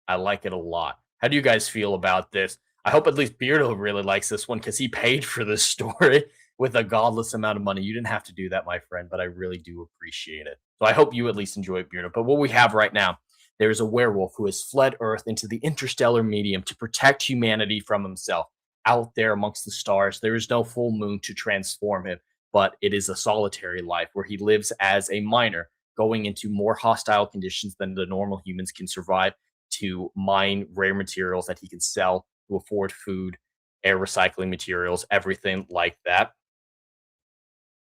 I like it a lot. How do you guys feel about this? I hope at least Beardo really likes this one because he paid for this story with a godless amount of money. You didn't have to do that, my friend, but I really do appreciate it. So I hope you at least enjoy it, Beardo. But what we have right now, there is a werewolf who has fled Earth into the interstellar medium to protect humanity from himself. Out there amongst the stars, there is no full moon to transform him, but it is a solitary life where he lives as a miner, going into more hostile conditions than the normal humans can survive to mine rare materials that he can sell to afford food, air recycling materials, everything like that.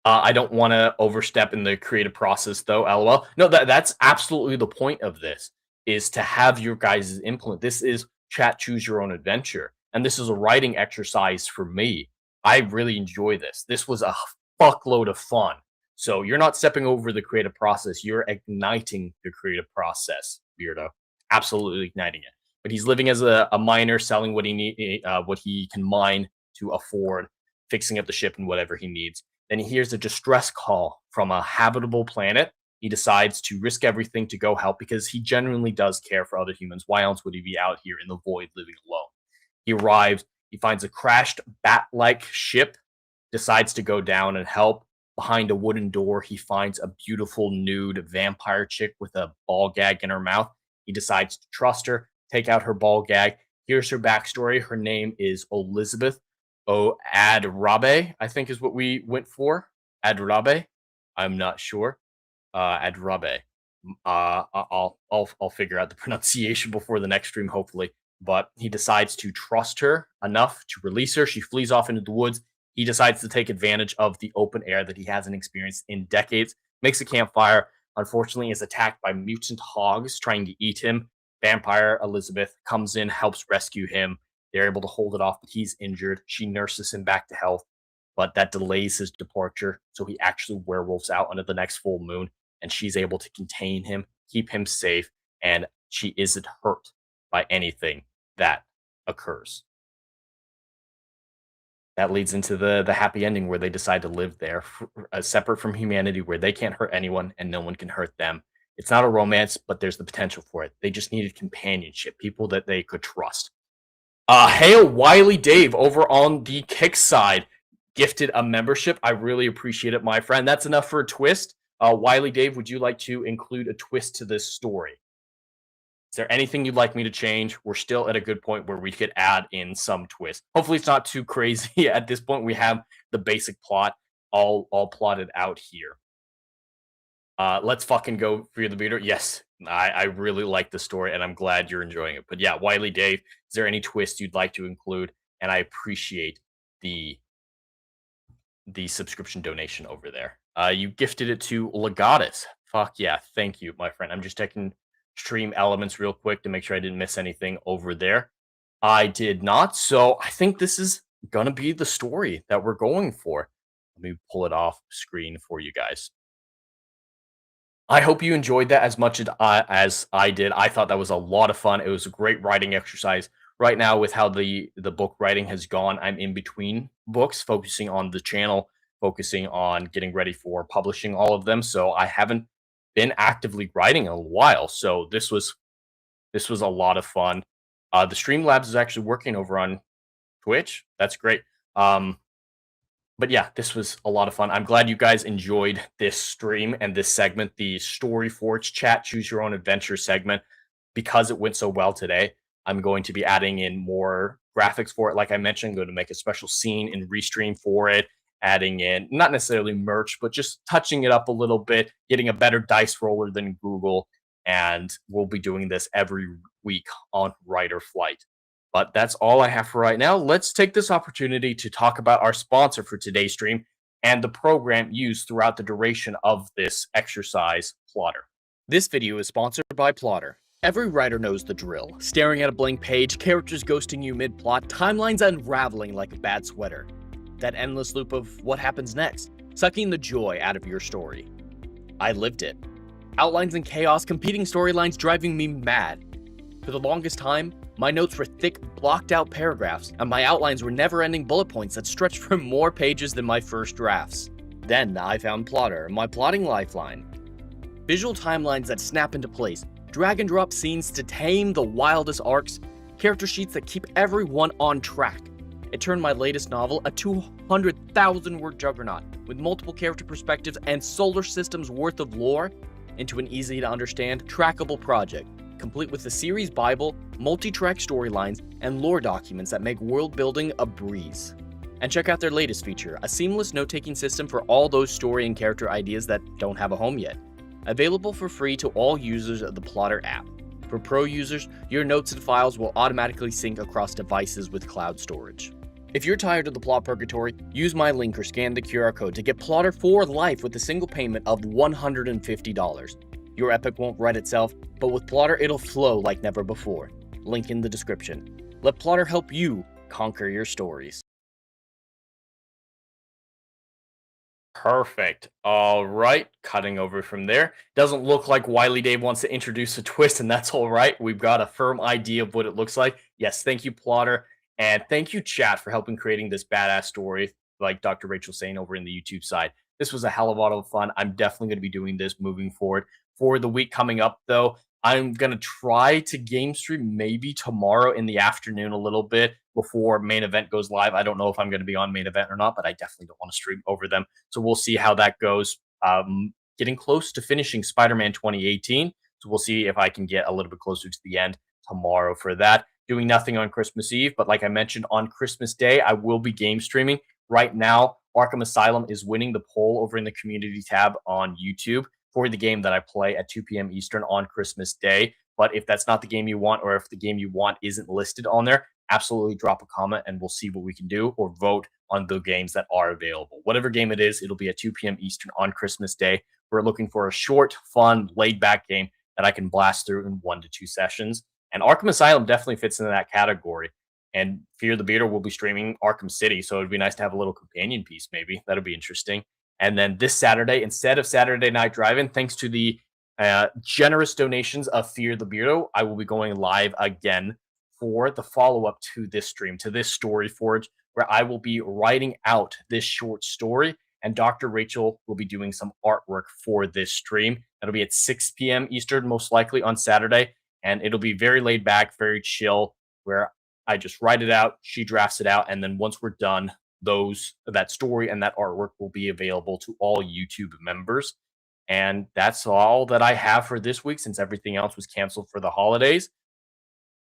I don't want to overstep in the creative process, though. LOL. No, that's absolutely the point of this, is to have your guys' input. This is chat choose your own adventure, and this is a writing exercise for me. I really enjoy this. This was a fuckload of fun. So you're not stepping over the creative process. You're igniting the creative process, Beardo. Absolutely igniting it. But he's living as a miner, selling what what he can mine to afford, fixing up the ship and whatever he needs. Then he hears a distress call from a habitable planet. He decides to risk everything to go help because he genuinely does care for other humans. Why else would he be out here in the void living alone? He arrives, he finds a crashed bat-like ship, decides to go down and help. Behind a wooden door, he finds a beautiful nude vampire chick with a ball gag in her mouth. He decides to trust her, take out her ball gag. Here's her backstory. Her name is Elizabeth Adrabe, I think is what we went for. Adrabe. I'm not sure. Adrabe. I'll figure out the pronunciation before the next stream, hopefully. But he decides to trust her enough to release her. She flees off into the woods. He decides to take advantage of the open air that he hasn't experienced in decades. Makes a campfire. Unfortunately, is attacked by mutant hogs trying to eat him. Vampire Elizabeth comes in, helps rescue him. They're able to hold it off, but he's injured. She nurses him back to health, but that delays his departure. So he actually werewolves out under the next full moon, and she's able to contain him, keep him safe, and she isn't hurt by anything that occurs. That leads into the happy ending where they decide to live there, separate from humanity, where they can't hurt anyone and no one can hurt them. It's not a romance, but there's the potential for it. They just needed companionship, people that they could trust. Hail Wiley Dave over on the Kick side gifted a membership. I really appreciate it, my friend. That's enough for a twist. Wiley Dave, would you like to include a twist to this story? Is there anything you'd like me to change? We're still at a good point where we could add in some twist. Hopefully it's not too crazy. At this point, we have the basic plot all plotted out here. Let's fucking go for the beater. Yes, I really like the story, and I'm glad you're enjoying it. But yeah, Wiley Dave, is there any twist you'd like to include? And I appreciate the subscription donation over there. You gifted it to Legatus. Fuck yeah, thank you, my friend. I'm just checking stream elements real quick to make sure I didn't miss anything over there. I did not, so I think this is gonna be the story that we're going for. Let me pull it off screen for you guys. I hope you enjoyed that as much as I did. I thought that was a lot of fun. It was a great writing exercise. Right now, with how the book writing has gone, I'm in between books, focusing on the channel, focusing on getting ready for publishing all of them. So I haven't been actively writing in a while. So this was a lot of fun. The Streamlabs is actually working over on Twitch. That's great. But yeah, this was a lot of fun. I'm glad you guys enjoyed this stream and this segment, the Story Forge Chat Choose Your Own Adventure segment. Because it went so well today, I'm going to be adding in more graphics for it. Like I mentioned, I'm going to make a special scene in Restream for it, adding in, not necessarily merch, but just touching it up a little bit, getting a better dice roller than Google. And we'll be doing this every week on Writer Flight. But that's all I have for right now. Let's take this opportunity to talk about our sponsor for today's stream and the program used throughout the duration of this exercise, Plotter. This video is sponsored by Plotter. Every writer knows the drill. Staring at a blank page, characters ghosting you mid-plot, timelines unraveling like a bad sweater. That endless loop of what happens next, sucking the joy out of your story. I lived it. Outlines and chaos, competing storylines driving me mad. For the longest time, my notes were thick, blocked out paragraphs, and my outlines were never-ending bullet points that stretched for more pages than my first drafts. Then I found Plotter, my plotting lifeline. Visual timelines that snap into place, drag and drop scenes to tame the wildest arcs, character sheets that keep everyone on track. It turned my latest novel, a 200,000-word juggernaut with multiple character perspectives and solar systems worth of lore, into an easy-to-understand, trackable project, complete with the series Bible, multi-track storylines, and lore documents that make world-building a breeze. And check out their latest feature, a seamless note-taking system for all those story and character ideas that don't have a home yet. Available for free to all users of the Plotter app. For pro users, your notes and files will automatically sync across devices with cloud storage. If you're tired of the plot purgatory, use my link or scan the QR code to get Plotter for life with a single payment of $150. Your epic won't write itself, but with Plotter it'll flow like never before. Link in the description. Let Plotter help you conquer your stories. Perfect. All right, cutting over from there. Doesn't look like Wiley Dave wants to introduce a twist, and that's all right. We've got a firm idea of what it looks like. Yes, thank you, Plotter. And thank you, chat, for helping creating this badass story, like Dr. Rachel saying over in the YouTube side. This was a hell of a lot of fun. I'm definitely going to be doing this moving forward. For the week coming up, though, I'm going to try to game stream maybe tomorrow in the afternoon a little bit before main event goes live. I don't know if I'm going to be on main event or not, but I definitely don't want to stream over them. So we'll see how that goes. Getting close to finishing Spider-Man 2018. So we'll see if I can get a little bit closer to the end tomorrow for that. Doing nothing on Christmas Eve, but like I mentioned, on Christmas Day, I will be game streaming. Right now, Arkham Asylum is winning the poll over in the community tab on YouTube for the game that I play at 2 p.m. Eastern on Christmas Day. But if that's not the game you want, or if the game you want isn't listed on there, absolutely drop a comment and we'll see what we can do, or vote on the games that are available. Whatever game it is, it'll be at 2 p.m. Eastern on Christmas Day. We're looking for a short, fun, laid-back game that I can blast through in 1 to 2 sessions. And Arkham Asylum definitely fits into that category. And Fear the Beater will be streaming Arkham City, so it'd be nice to have a little companion piece, maybe. That'd be interesting. And then this Saturday, instead of Saturday Night Drive-In, thanks to the generous donations of Fear the Beater, I will be going live again for the follow-up to this stream, to this Story Forge, where I will be writing out this short story, and Dr. Rachel will be doing some artwork for this stream. That'll be at 6 p.m. Eastern, most likely on Saturday. And it'll be very laid back, very chill, where I just write it out, she drafts it out, and then once we're done, that story and that artwork will be available to all YouTube members. And that's all that I have for this week, since everything else was canceled for the holidays.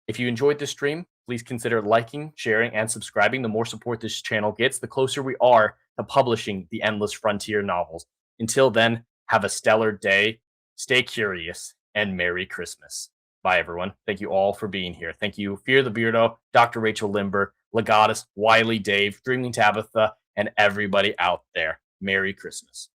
If you enjoyed this stream, please consider liking, sharing, and subscribing. The more support this channel gets, the closer we are to publishing the Endless Frontier novels. Until then, have a stellar day, stay curious, and Merry Christmas. Bye, everyone. Thank you all for being here. Thank you, Fear the Beardo, Dr. Rachel Limber, Legatus, Wiley Dave, Dreaming Tabitha, and everybody out there. Merry Christmas.